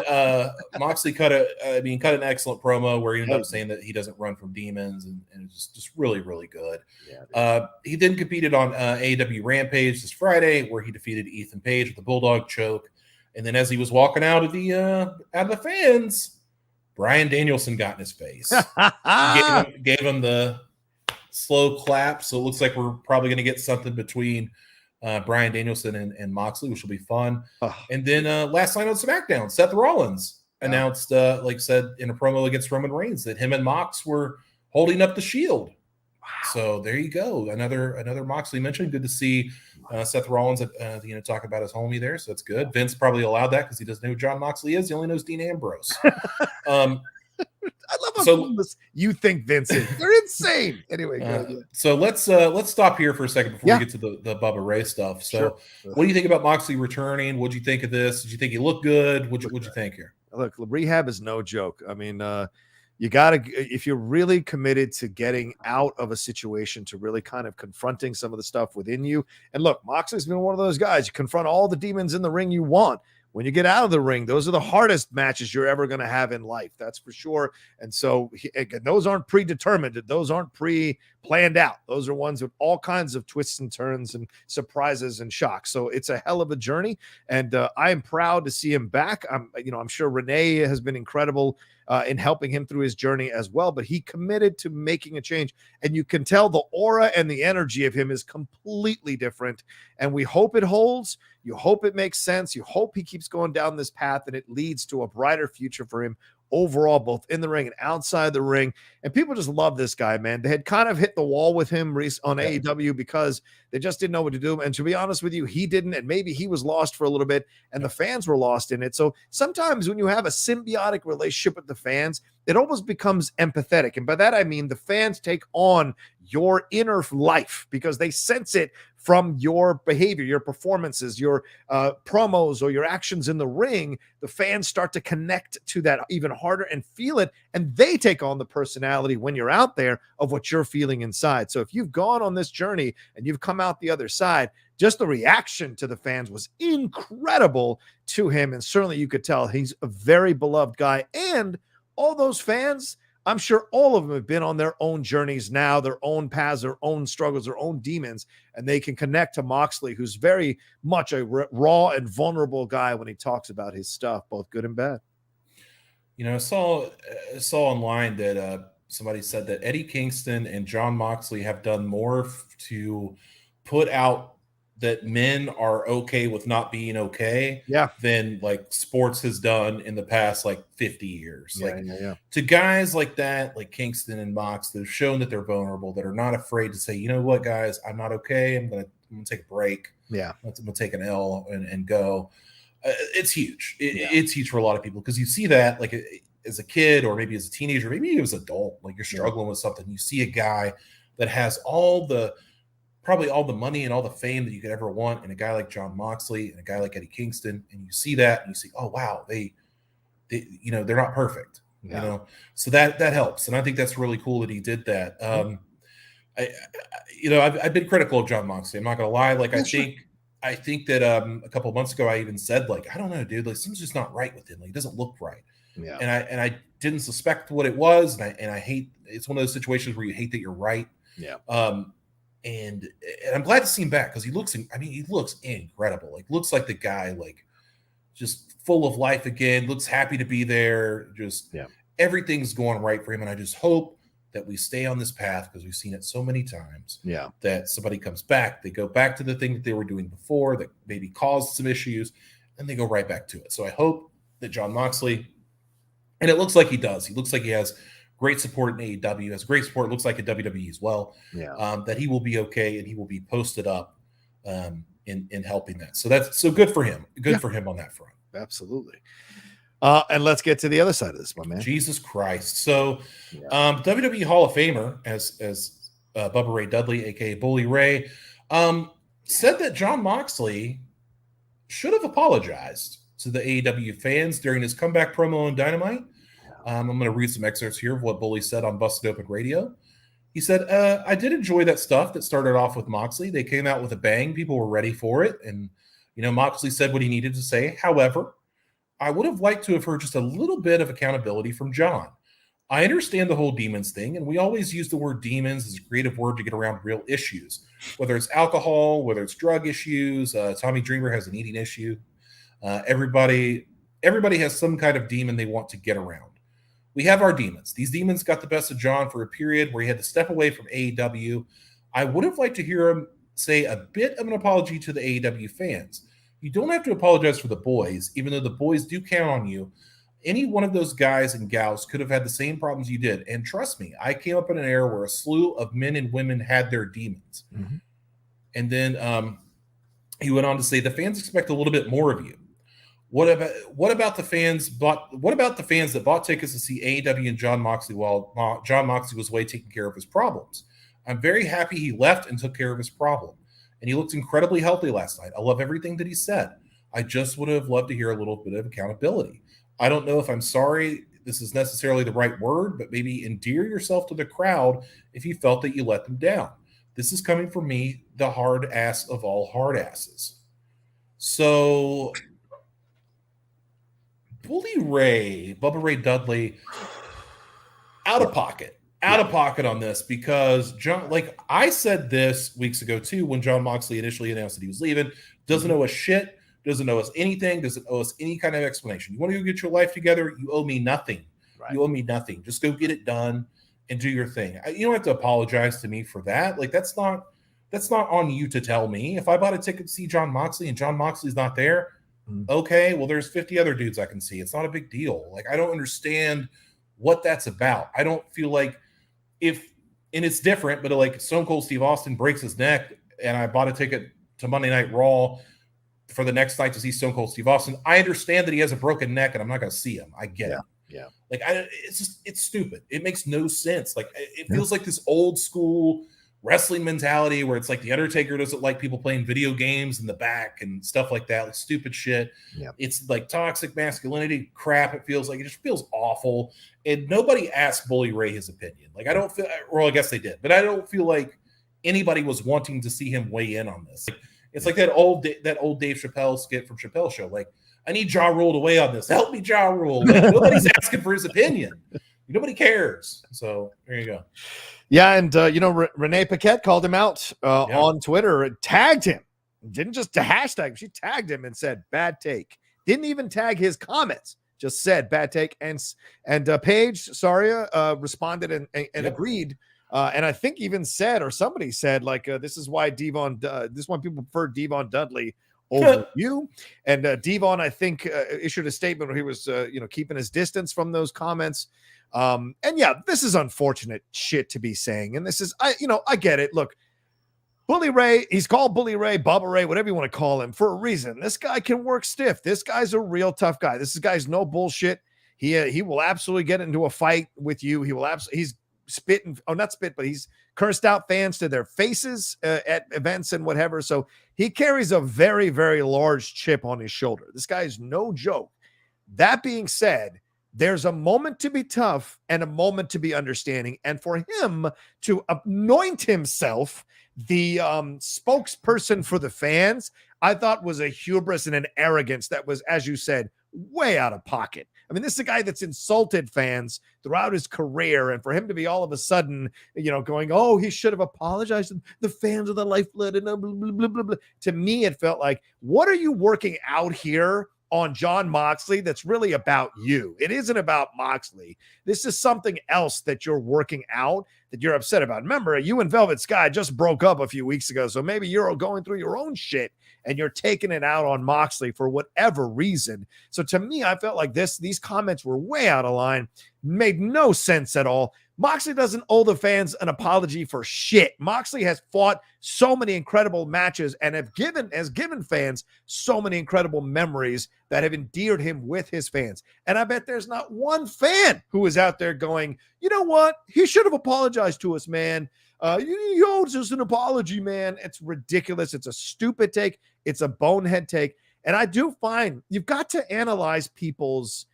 Moxley cut an excellent promo where he ended up saying that he doesn't run from demons, and it's just really, really good. He then competed on AEW Rampage this Friday, where he defeated Ethan Page with a Bulldog choke. And then as he was walking out of the fans, Bryan Danielson got in his face. gave him the slow clap. So it looks like we're probably going to get something between Bryan Danielson and Moxley, which will be fun. And then last night on SmackDown, Seth Rollins announced, said in a promo against Roman Reigns that him and Mox were holding up the Shield. Wow. So there you go. Another Moxley mention. Good to see Seth Rollins, talk about his homie there. So that's good. Vince probably allowed that because he doesn't know who Jon Moxley is. He only knows Dean Ambrose. I love how you think Vince is. They're insane. Anyway, so let's stop here for a second before we get to the Bubba Ray stuff. So, what do you think about Moxley returning? What do you think of this? Did you think he looked good? What'd you think here? Look, rehab is no joke. I mean, you gotta, if you're really committed to getting out of a situation, to really kind of confronting some of the stuff within you. And look, Moxley's been one of those guys. You confront all the demons in the ring you want. When you get out of the ring, those are the hardest matches you're ever going to have in life. That's for sure. And so those aren't predetermined. Those aren't pre-planned out. Those are ones with all kinds of twists and turns and surprises and shocks. So it's a hell of a journey. And I am proud to see him back. I'm sure Renee has been incredible in helping him through his journey as well, but he committed to making a change. And you can tell the aura and the energy of him is completely different. And we hope it holds. You hope it makes sense. You hope he keeps going down this path and it leads to a brighter future for him overall, both in the ring and outside the ring. And people just love this guy, man. They had kind of hit the wall with him on AEW because they just didn't know what to do. And to be honest with you, he didn't. And maybe he was lost for a little bit and the fans were lost in it. So sometimes when you have a symbiotic relationship with the fans, it almost becomes empathetic. And by that, I mean the fans take on your inner life because they sense it from your behavior, your performances, your promos, or your actions in the ring. The fans start to connect to that even harder and feel it. And they take on the personality when you're out there of what you're feeling inside. So if you've gone on this journey and you've come out the other side, just the reaction to the fans was incredible to him. And certainly you could tell he's a very beloved guy. And all those fans, I'm sure all of them have been on their own journeys now, their own paths, their own struggles, their own demons, and they can connect to Moxley, who's very much a raw and vulnerable guy when he talks about his stuff, both good and bad. I saw online that somebody said that Eddie Kingston and Jon Moxley have done more to put out that men are okay with not being okay than like sports has done in the past 50 years. To guys like that, like Kingston and Mox, that have shown that they're vulnerable, that are not afraid to say, you know what, guys, I'm not okay. I'm gonna take a break. I'm gonna take an L and go. It's huge. It's huge for a lot of people because you see that as a kid or maybe as a teenager, maybe as an adult, you're struggling with something. You see a guy that has probably all the money and all the fame that you could ever want, and a guy like Jon Moxley and a guy like Eddie Kingston, and you see that and you see, oh wow, they they're not perfect, so that helps, and I think that's really cool that he did that. I've been critical of Jon Moxley. I'm not gonna lie. I think that a couple of months ago I even said I don't know, dude, something's just not right with him. It doesn't look right. And I didn't suspect what it was, and I hate. It's one of those situations where you hate that you're right. And I'm glad to see him back because he looks incredible. Looks like the guy, just full of life again. Looks happy to be there. Everything's going right for him. And I just hope that we stay on this path because we've seen it so many times. That somebody comes back, they go back to the thing that they were doing before that maybe caused some issues, and they go right back to it. So I hope that Jon Moxley, and it looks like he does. He looks like he has great support in AEW, has great support, looks like at WWE as well, that he will be okay and he will be posted up in helping that. So that's good for him. Good for him on that front. Absolutely. And let's get to the other side of this, my man. Jesus Christ. So WWE Hall of Famer, as Bubba Ray Dudley, aka Bully Ray, said that Jon Moxley should have apologized to the AEW fans during his comeback promo on Dynamite. I'm going to read some excerpts here of what Bully said on Busted Open Radio. He said, I did enjoy that stuff that started off with Moxley. They came out with a bang. People were ready for it. And, Moxley said what he needed to say. However, I would have liked to have heard just a little bit of accountability from Jon. I understand the whole demons thing, and we always use the word demons as a creative word to get around real issues, whether it's alcohol, whether it's drug issues. Tommy Dreamer has an eating issue. Everybody has some kind of demon they want to get around. We have our demons. These demons got the best of Jon for a period where he had to step away from AEW. I would have liked to hear him say a bit of an apology to the AEW fans. You don't have to apologize for the boys, even though the boys do count on you. Any one of those guys and gals could have had the same problems you did. And trust me, I came up in an era where a slew of men and women had their demons. Mm-hmm. And then he went on to say, the fans expect a little bit more of you. What about the fans that bought tickets to see AEW and Jon Moxley while Jon Moxley was away taking care of his problems? I'm very happy he left and took care of his problem. And he looked incredibly healthy last night. I love everything that he said. I just would have loved to hear a little bit of accountability. I don't know if I'm sorry this is necessarily the right word, but maybe endear yourself to the crowd if you felt that you let them down. This is coming from me, the hard ass of all hard asses. So Bully Ray, Bubba Ray Dudley, out of pocket on this, because John, like I said this weeks ago too, when Jon Moxley initially announced that he was leaving, doesn't owe us shit, doesn't owe us anything, doesn't owe us any kind of explanation. You want to go get your life together? You owe me nothing. Right. You owe me nothing. Just go get it done and do your thing. You don't have to apologize to me for that. Like that's not on you to tell me. If I bought a ticket to see Jon Moxley and Jon Moxley's not there, okay, well, there's 50 other dudes I can see. It's not a big deal. Like, I don't understand what that's about. I don't feel like and it's different, but like Stone Cold Steve Austin breaks his neck and I bought a ticket to Monday Night Raw for the next night to see Stone Cold Steve Austin. I understand that he has a broken neck and I'm not going to see him. I get it. Yeah. Like, it's stupid. It makes no sense. Like, it feels like this old school wrestling mentality where it's like the Undertaker doesn't like people playing video games in the back and stuff like that, like stupid shit. Yeah. It's like toxic masculinity crap. It feels like it just feels awful. And nobody asked Bully Ray his opinion. Like, I don't feel, or I guess they did, but I don't feel like anybody was wanting to see him weigh in on this. Like, it's like that old Dave Chappelle skit from Chappelle Show. Like, I need Ja Rule to weigh on this. Help me, Ja Rule. Like, nobody's asking for his opinion. Nobody cares. So there you go. Yeah, and Renee Paquette called him out on Twitter and tagged him. Didn't just hashtag him. She tagged him and said, bad take. Didn't even tag his comments. Just said, bad take. And Paige Saria responded and agreed. And I think even said, or somebody said, like, this is why people prefer Devon Dudley over you. And Devon, I think, issued a statement where he was, keeping his distance from those comments. And yeah, this is unfortunate shit to be saying. And this is, I get it. Look, Bully Ray, he's called Bully Ray, Bubba Ray, whatever you want to call him, for a reason. This guy can work stiff. This guy's a real tough guy. This guy's no bullshit. He will absolutely get into a fight with you. He's he's cursed out fans to their faces at events and whatever. So he carries a very, very large chip on his shoulder. This guy is no joke. That being said, there's a moment to be tough and a moment to be understanding. And for him to anoint himself the spokesperson for the fans, I thought was a hubris and an arrogance that was, as you said, way out of pocket. I mean, this is a guy that's insulted fans throughout his career. And for him to be all of a sudden, going, oh, he should have apologized to the fans of the lifeblood and blah, blah, blah, blah, blah. To me, it felt like, what are you working out here on Jon Moxley that's really about you? It isn't about Moxley. This is something else that you're working out that you're upset about. Remember, you and Velvet Sky just broke up a few weeks ago, so maybe you're going through your own shit and you're taking it out on Moxley for whatever reason. So to me, I felt like these comments were way out of line, made no sense at all. Moxley doesn't owe the fans an apology for shit. Moxley has fought so many incredible matches and has given fans so many incredible memories that have endeared him with his fans. And I bet there's not one fan who is out there going, you know what? He should have apologized to us, man. He owes us an apology, man. It's ridiculous. It's a stupid take. It's a bonehead take. And I do find you've got to analyze people's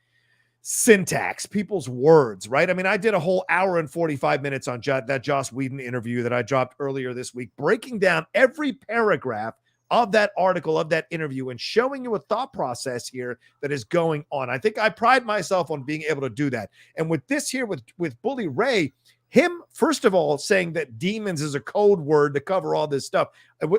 syntax, people's words, right? I mean, I did a whole hour and 45 minutes on that Joss Whedon interview that I dropped earlier this week, breaking down every paragraph of that article, of that interview, and showing you a thought process here that is going on. I think I pride myself on being able to do that. And with this here, with Bully Ray, him, first of all, saying that demons is a code word to cover all this stuff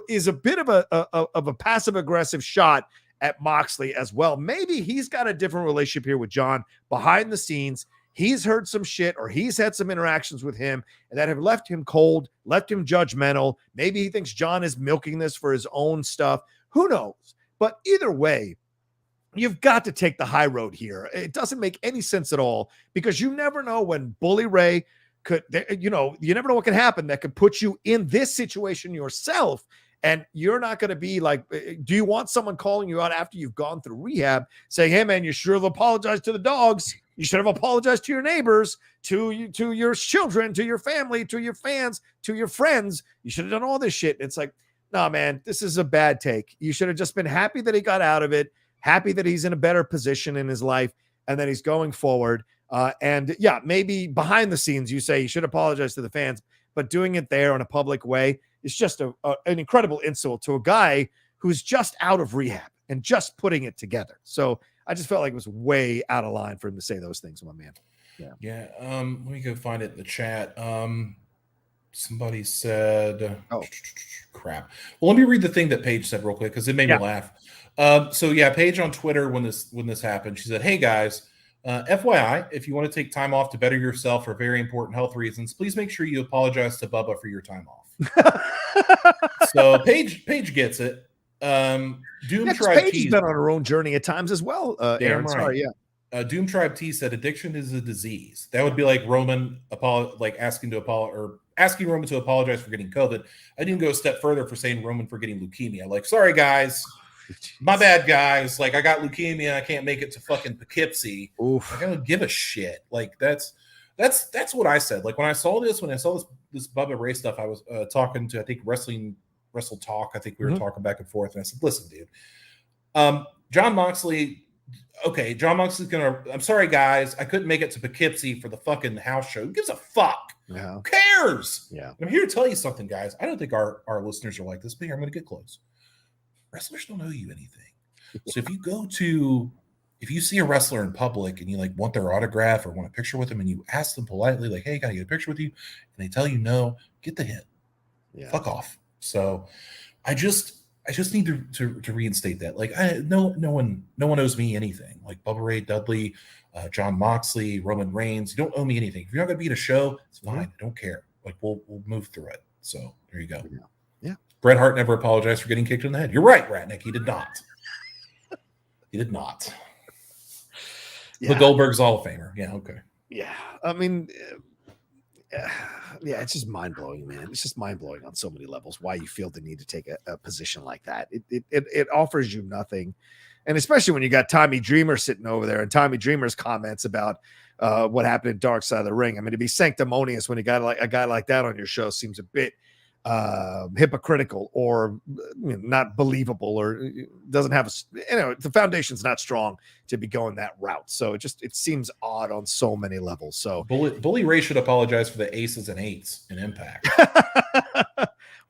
is a bit of a passive-aggressive shot at Moxley as well. Maybe he's got a different relationship here with Jon behind the scenes. He's heard some shit, or he's had some interactions with him that have left him cold, left him judgmental. Maybe he thinks Jon is milking this for his own stuff. Who knows? But either way, you've got to take the high road here. It doesn't make any sense at all because you never know when Bully Ray could, you never know what can happen that could put you in this situation yourself. And you're not going to be like, do you want someone calling you out after you've gone through rehab saying, hey, man, you should have apologized to the dogs. You should have apologized to your neighbors, to your children, to your family, to your fans, to your friends. You should have done all this shit. It's like, nah, man, this is a bad take. You should have just been happy that he got out of it, happy that he's in a better position in his life, and that he's going forward. And yeah, maybe behind the scenes, you say you should apologize to the fans, but doing it there in a public way is just an incredible insult to a guy who's just out of rehab and just putting it together. So I just felt like it was way out of line for him to say those things, my man. Yeah. Let me go find it in the chat. Somebody said, oh crap. Well, let me read the thing that Paige said real quick because it made me laugh. So yeah, Paige on Twitter when this happened, she said, hey guys, FYI, if you want to take time off to better yourself for very important health reasons, please make sure you apologize to Bubba for your time off. So Paige gets it. Doom Tribe Paige T has been on her own journey at times as well. Aaron, right. Sorry, Doom Tribe T said addiction is a disease. That would be like Roman asking Roman to apologize for getting COVID. I didn't go a step further for saying Roman for getting leukemia. Like, sorry guys, my bad guys. Like, I got leukemia. I can't make it to fucking Poughkeepsie. Oof. I don't give a shit. Like, that's what I said. Like when I saw this Bubba Ray stuff, I was talking to, I think, Wrestle Talk. I think we were talking back and forth, and I said, listen, dude, Jon Moxley. Okay, Jon Moxley's I'm sorry, guys. I couldn't make it to Poughkeepsie for the fucking house show. Who gives a fuck? Yeah. Who cares? Yeah. I'm here to tell you something, guys. I don't think our listeners are like this, but here, I'm going to get close. Wrestlers don't owe you anything. So if you see a wrestler in public and you like want their autograph or want a picture with them and you ask them politely, like, hey, can I get a picture with you? And they tell you no, get the hint. Yeah. Fuck off. So I just need to reinstate that. Like, no one owes me anything. Like Bubba Ray Dudley, Jon Moxley, Roman Reigns, you don't owe me anything. If you're not going to be at a show, it's fine. I don't care. Like we'll move through it. So there you go. Yeah. Bret Hart never apologized for getting kicked in the head. You're right, Ratnick. He did not. He did not. Yeah. The Goldberg's Hall of Famer. Yeah. Okay. Yeah. I mean, yeah, it's just mind blowing, man. It's just mind blowing on so many levels why you feel the need to take a position like that. It offers you nothing. And especially when you got Tommy Dreamer sitting over there and Tommy Dreamer's comments about what happened in Dark Side of the Ring. I mean, to be sanctimonious when you got a guy like that on your show seems a bit hypocritical or not believable, or doesn't have the foundation's not strong to be going that route. So it seems odd on so many levels. So Bully Ray should apologize for the aces and eights in Impact.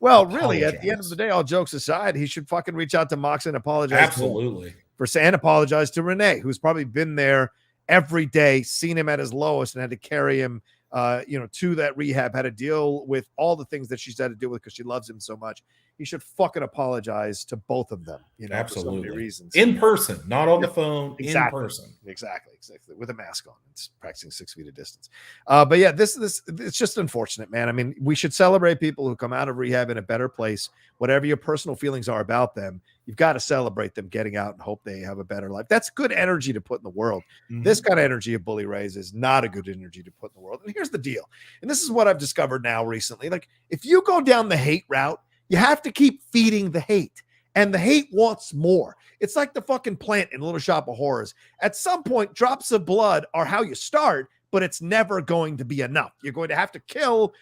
Well, really, at the end of the day, all jokes aside, he should fucking reach out to Mox and apologize. Absolutely. And apologize to Renee, who's probably been there every day, seen him at his lowest and had to carry him to that rehab, had to deal with all the things that she's had to deal with because she loves him so much. He should fucking apologize to both of them, absolutely, for so many reasons. In person, not on the phone, exactly. In person. Exactly. With a mask on. It's practicing 6 feet of distance. But yeah, this it's just unfortunate, man. I mean, we should celebrate people who come out of rehab in a better place. Whatever your personal feelings are about them, you've got to celebrate them getting out and hope they have a better life. That's good energy to put in the world. Mm-hmm. This kind of energy of Bully Ray's is not a good energy to put in the world. And here's the deal. And this is what I've discovered now recently. Like, if you go down the hate route, you have to keep feeding the hate. And the hate wants more. It's like the fucking plant in Little Shop of Horrors. At some point, drops of blood are how you start, but it's never going to be enough. You're going to have to kill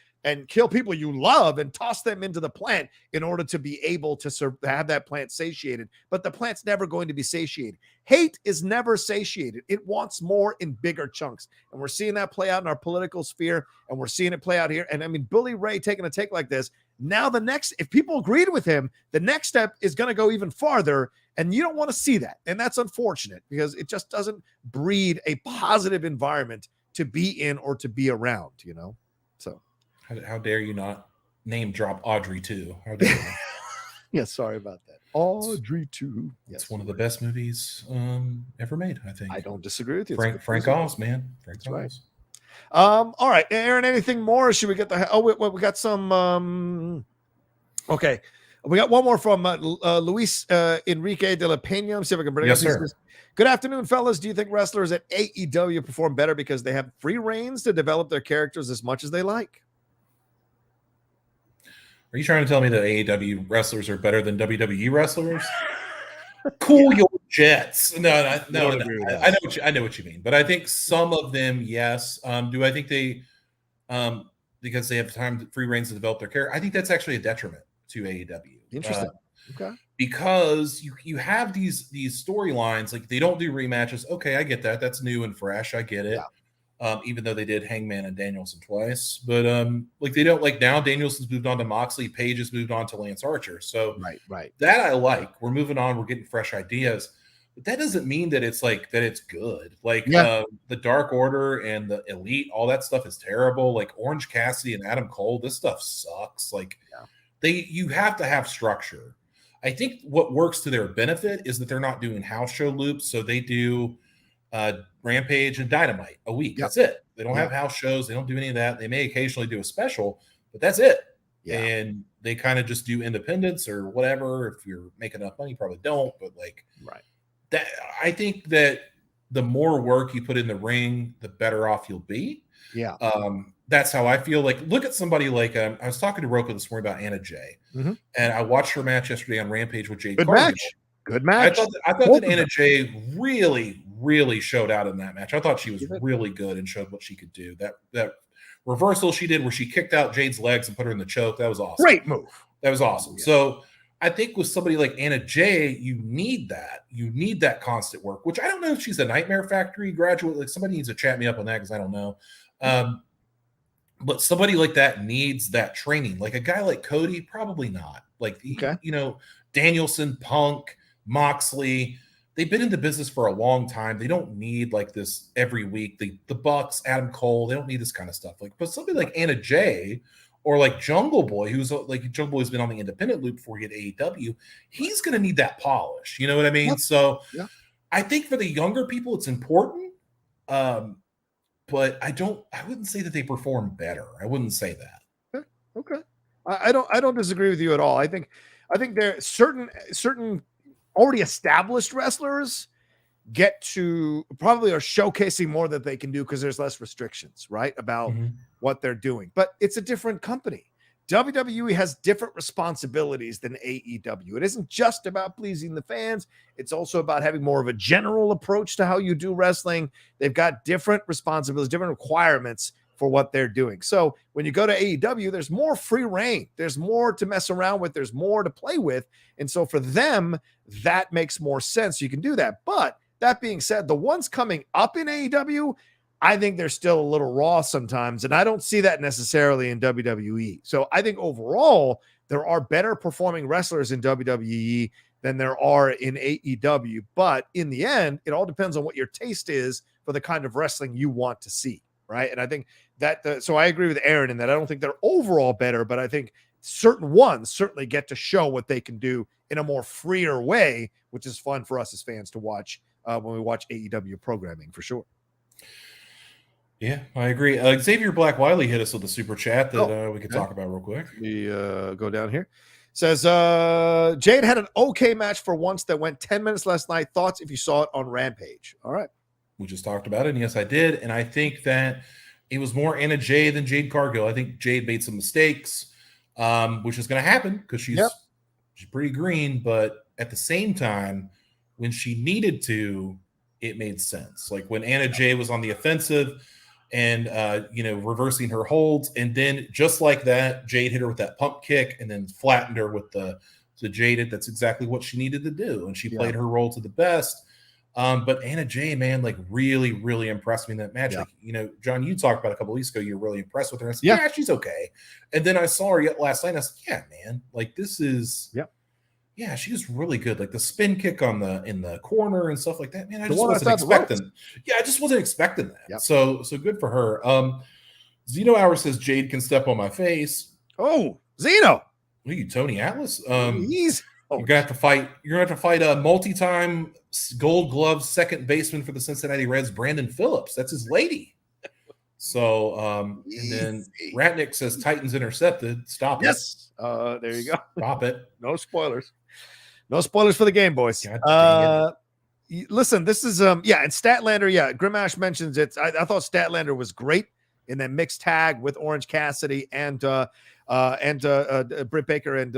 people you love and toss them into the plant in order to be able to have that plant satiated. But the plant's never going to be satiated. Hate is never satiated. It wants more in bigger chunks. And we're seeing that play out in our political sphere, and we're seeing it play out here. And I mean, Bully Ray taking a take like this, now if people agreed with him, the next step is going to go even farther, and you don't want to see that. And that's unfortunate because it just doesn't breed a positive environment to be in or to be around, So how dare you not name drop Audrey 2? How dare you? Yeah, sorry about that. Audrey 2. Yes, it's one of the best movies ever made, I think. I don't disagree with you. Frank Oz, man. Frank Oz. Right. All right, Aaron, anything more? Or should we get we got some okay. We got one more from Luis Enrique de la Pena. See if I can bring yes, it. sir. Good afternoon, fellas. Do you think wrestlers at AEW perform better because they have free reigns to develop their characters as much as they like? Are you trying to tell me that AEW wrestlers are better than WWE wrestlers? Cool your jets. No. I know what you mean. But I think some of them, yes. Do I think they, because they have time, free reigns to develop their character? I think that's actually a detriment to AEW. Interesting. Okay. Because you have these storylines, like they don't do rematches. Okay, I get that. That's new and fresh. I get it. Yeah. Even though they did Hangman and Danielson twice, but like they don't, like now Danielson's moved on to Moxley, Page has moved on to Lance Archer. So right. That I like. We're moving on. We're getting fresh ideas, but that doesn't mean that it's like that it's good. Like the Dark Order and the Elite, all that stuff is terrible. Like Orange Cassidy and Adam Cole, this stuff sucks. Like you have to have structure. I think what works to their benefit is that they're not doing house show loops, so they do Rampage and Dynamite a week. That's it. They don't have house shows. They don't do any of that. They may occasionally do a special, but that's it. And they kind of just do independence or whatever. If you're making enough money, you probably don't. But like, that, I think that the more work you put in the ring, the better off you'll be. Yeah. That's how I feel. Like, look at somebody like I was talking to Rocha this morning about Anna Jay, and I watched her match yesterday on Rampage with Jade Cargill. Good match. I thought that Anna Jay really showed out in that match. I thought she was really good and showed what she could do. That reversal she did where she kicked out Jade's legs and put her in the choke, that was awesome. Great move. That was awesome. Yeah. So I think with somebody like Anna Jay, you need that. You need that constant work, which I don't know if she's a Nightmare Factory graduate. Like, somebody needs to chat me up on that because I don't know. But somebody like that needs that training. Like a guy like Cody, probably not. Like, you know, Danielson, Punk, Moxley, they've been in the business for a long time. They don't need like this every week. The Bucks, Adam Cole, they don't need this kind of stuff. Like, but somebody like Anna Jay or like Jungle Boy, who's like Jungle Boy's been on the independent loop before he hit AEW, he's going to need that polish. You know what I mean? So I think for the younger people, it's important. But I wouldn't say that they perform better. I wouldn't say that. Okay. I don't disagree with you at all. I think there are certain already established wrestlers get to probably are showcasing more that they can do because there's less restrictions, right? About what they're doing. But it's a different company. WWE has different responsibilities than AEW. It isn't just about pleasing the fans. It's also about having more of a general approach to how you do wrestling. They've got different responsibilities, different requirements for what they're doing. So when you go to AEW, there's more free reign. There's more to mess around with. There's more to play with. And so for them, that makes more sense. You can do that. But that being said, the ones coming up in AEW, I think they're still a little raw sometimes, and I don't see that necessarily in WWE. So I think overall, there are better performing wrestlers in WWE than there are in AEW. But in the end, it all depends on what your taste is for the kind of wrestling you want to see, right? And I think that so I agree with Aaron in that I don't think they're overall better, but I think certain ones certainly get to show what they can do in a more freer way, which is fun for us as fans to watch when we watch AEW programming for sure. Yeah, I agree. Xavier Black Wiley hit us with a super chat that we could talk about real quick. We go down here. Says Jade had an okay match for once that went 10 minutes last night. Thoughts if you saw it on Rampage? All right. We just talked about it, and yes, I did. And I think that it was more Anna Jay than Jade Cargill. I think Jade made some mistakes, which is going to happen because she's pretty green. But at the same time, when she needed to, it made sense. Like when Anna Jay was on the offensive and reversing her holds, and then just like that, Jade hit her with that pump kick and then flattened her with the Jaded. That's exactly what she needed to do, and she played her role to the best. But Anna Jay, man, like really, really impressed me in that match. Yeah. Like, John, you talked about a couple weeks ago, you're really impressed with her. I said, yeah, she's okay. And then I saw her yet last night. And I said, yeah, man, like this is, yeah, she was really good. Like the spin kick in the corner and stuff like that. Man, I just wasn't expecting. Yeah, I just wasn't expecting that. Yep. So good for her. Zeno Hour says Jade can step on my face. Oh, Zeno. What are you, Tony Atlas? You're gonna have to fight. You're gonna have to fight a multi-time Gold Glove second baseman for the Cincinnati Reds, Brandon Phillips. That's his lady. So, and then Ratnick says Titans intercepted. Stop it. Yes. There you go. Stop it. No spoilers. No spoilers for the game, boys. God dang it. Listen, this is and Statlander. Yeah, Grimash mentions it. I thought Statlander was great in that mixed tag with Orange Cassidy and Britt Baker and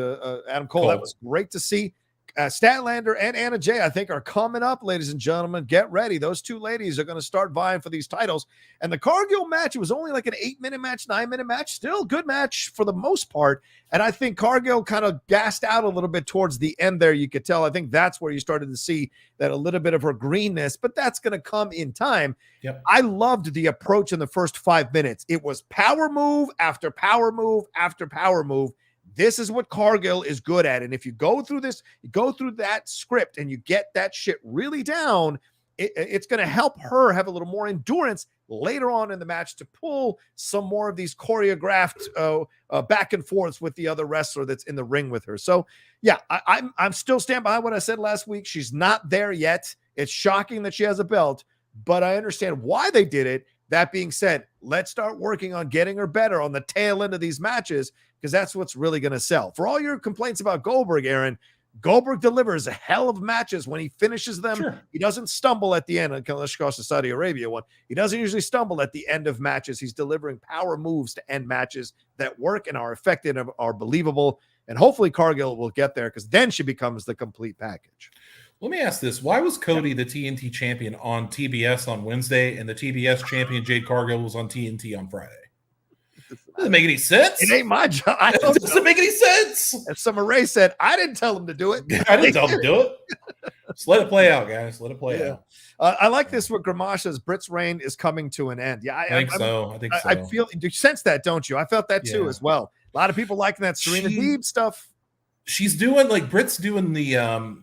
Adam Cole. That was great to see. Statlander and Anna Jay, I think, are coming up, ladies and gentlemen. Get ready. Those two ladies are going to start vying for these titles. And the Cargill match, it was only like an 8-minute match, 9-minute match. Still good match for the most part. And I think Cargill kind of gassed out a little bit towards the end there. You could tell. I think that's where you started to see that a little bit of her greenness, but that's going to come in time. Yep. I loved the approach in the first 5 minutes. It was power move after power move after power move. This is what Cargill is good at. And if you go through this, you go through that script and you get that shit really down, it's going to help her have a little more endurance later on in the match to pull some more of these choreographed back and forths with the other wrestler that's in the ring with her. So, yeah, I'm still standing behind what I said last week. She's not there yet. It's shocking that she has a belt, but I understand why they did it. That being said, let's start working on getting her better on the tail end of these matches, because that's what's really going to sell. For all your complaints about Goldberg, Aaron, Goldberg delivers a hell of matches when he finishes them. Sure. He doesn't stumble at the end, unless you cross the Saudi Arabia one. He doesn't usually stumble at the end of matches. He's delivering power moves to end matches that work and are effective and are believable. And hopefully Cargill will get there, because then she becomes the complete package. Let me ask this. Why was Cody the TNT champion on TBS on Wednesday and the TBS champion Jade Cargill was on TNT on Friday? Doesn't make any sense. It ain't my job. It doesn't make any sense. As Summer Rae said, I didn't tell him to do it. I didn't tell him to do it. Just let it play out, guys. Let it play out. I like this where Gramash says Britt's reign is coming to an end. Yeah, I think so. I feel, you sense that, don't you? I felt that too as well. A lot of people liking that Serena Deeb stuff. She's doing, like, Britt's doing the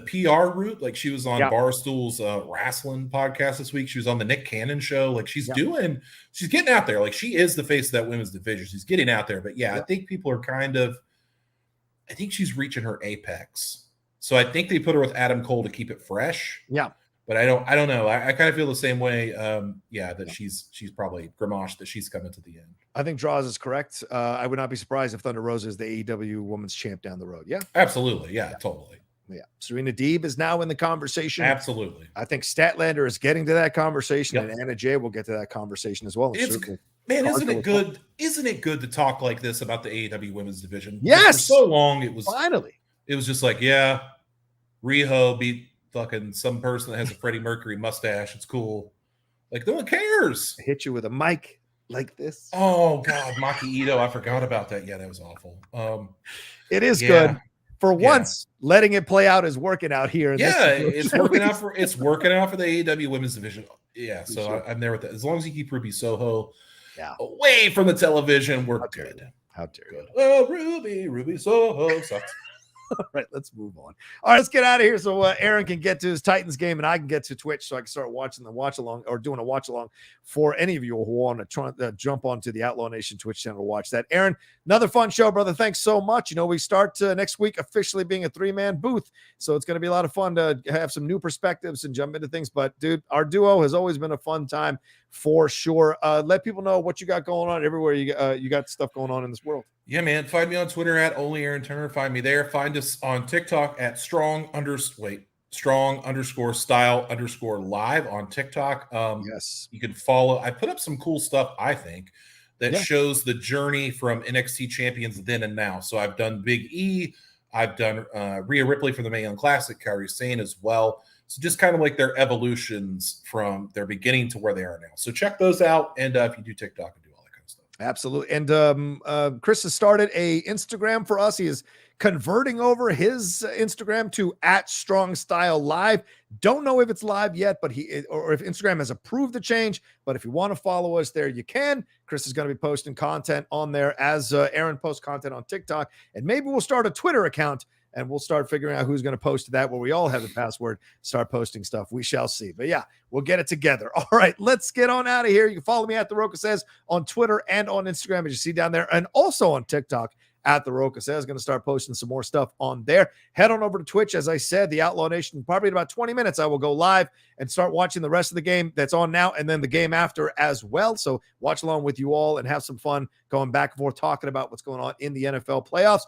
PR route. Like, she was on Barstool's wrestling podcast this week. She was on the Nick Cannon show. Like, she's getting out there. Like, she is the face of that women's division. She's getting out there. But I think people are I think she's reaching her apex. So I think they put her with Adam Cole to keep it fresh. Yeah. But I don't know. I kind of feel the same way. That she's probably Gramash, that she's coming to the end. I think Draws is correct. I would not be surprised if Thunder Rosa is the AEW women's champ down the road. Yeah, absolutely. Yeah. Totally. Yeah. Serena Deeb is now in the conversation. Absolutely. I think Statlander is getting to that conversation, and Anna Jay will get to that conversation as well. Isn't it good? Isn't it good to talk like this about the AEW women's division? Yes. For so long, it was just like, Riho beat fucking some person that has a Freddie Mercury mustache. It's cool. Like, no one cares. I hit you with a mic like this. Oh God, Maki Ito. I forgot about that. Yeah, that was awful. It is good. For once, letting it play out is working out here. It's working out for the AEW women's division. Yeah, so I'm there with that. As long as you keep Ruby Soho away from the television, we're good. How dare you? Oh, Ruby Soho sucks. All right, let's move on. All right, let's get out of here so Aaron can get to his Titans game and I can get to Twitch so I can start watching the watch along, or doing a watch along for any of you who want to try jump onto the Outlaw Nation Twitch channel to watch that. Aaron, another fun show, brother. Thanks so much. You know, we start next week officially being a 3-man booth, so it's going to be a lot of fun to have some new perspectives and jump into things. But dude, our duo has always been a fun time for sure. Let people know what you got going on everywhere. You got stuff going on in this world. Yeah, man. Find me on Twitter at Only Aaron Turner. Find me there. Find us on TikTok at strong_style_live on TikTok. Yes. You can follow. I put up some cool stuff, I think, that shows the journey from NXT champions then and now. So I've done Big E. I've done Rhea Ripley for the Mae Young Classic, Kairi Sane as well. So just kind of like their evolutions from their beginning to where they are now. So check those out. And if you do TikTok and do all that kind of stuff. Absolutely. And Chris has started a Instagram for us. He is converting over his Instagram to @StrongStyleLive. Don't know if it's live yet, but or if Instagram has approved the change. But if you want to follow us there, you can. Chris is going to be posting content on there as Aaron posts content on TikTok. And maybe we'll start a Twitter account and we'll start figuring out who's going to post to that, where we all have the password, start posting stuff. We shall see. But yeah, we'll get it together. All right, let's get on out of here. You can follow me at The Rocha Says on Twitter and on Instagram, as you see down there, and also on TikTok at the Rocha Says. Going to start posting some more stuff on there. Head on over to Twitch. As I said, the Outlaw Nation, probably in about 20 minutes, I will go live and start watching the rest of the game that's on now and then the game after as well. So watch along with you all and have some fun going back and forth talking about what's going on in the NFL playoffs.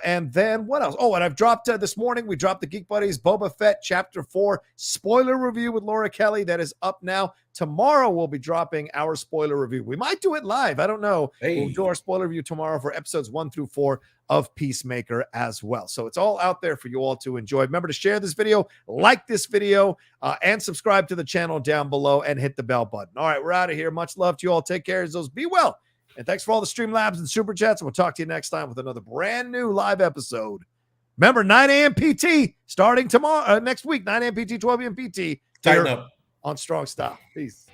And then what else? Oh, and I've dropped this morning, we dropped the Geek Buddies Boba Fett Chapter 4 spoiler review with Laura Kelly. That is up now. Tomorrow we'll be dropping our spoiler review. We might do it live. I don't know. Hey. We'll do our spoiler review tomorrow for episodes 1 through 4 of Peacemaker as well. So it's all out there for you all to enjoy. Remember to share this video, like this video, and subscribe to the channel down below and hit the bell button. All right, we're out of here. Much love to you all. Take care of those. Be well. And thanks for all the Streamlabs and Super Chats. And we'll talk to you next time with another brand new live episode. Remember, 9 a.m. PT starting tomorrow, next week, 9 a.m. PT, 12 a.m. PT. Tighten up On Strong Style. Peace.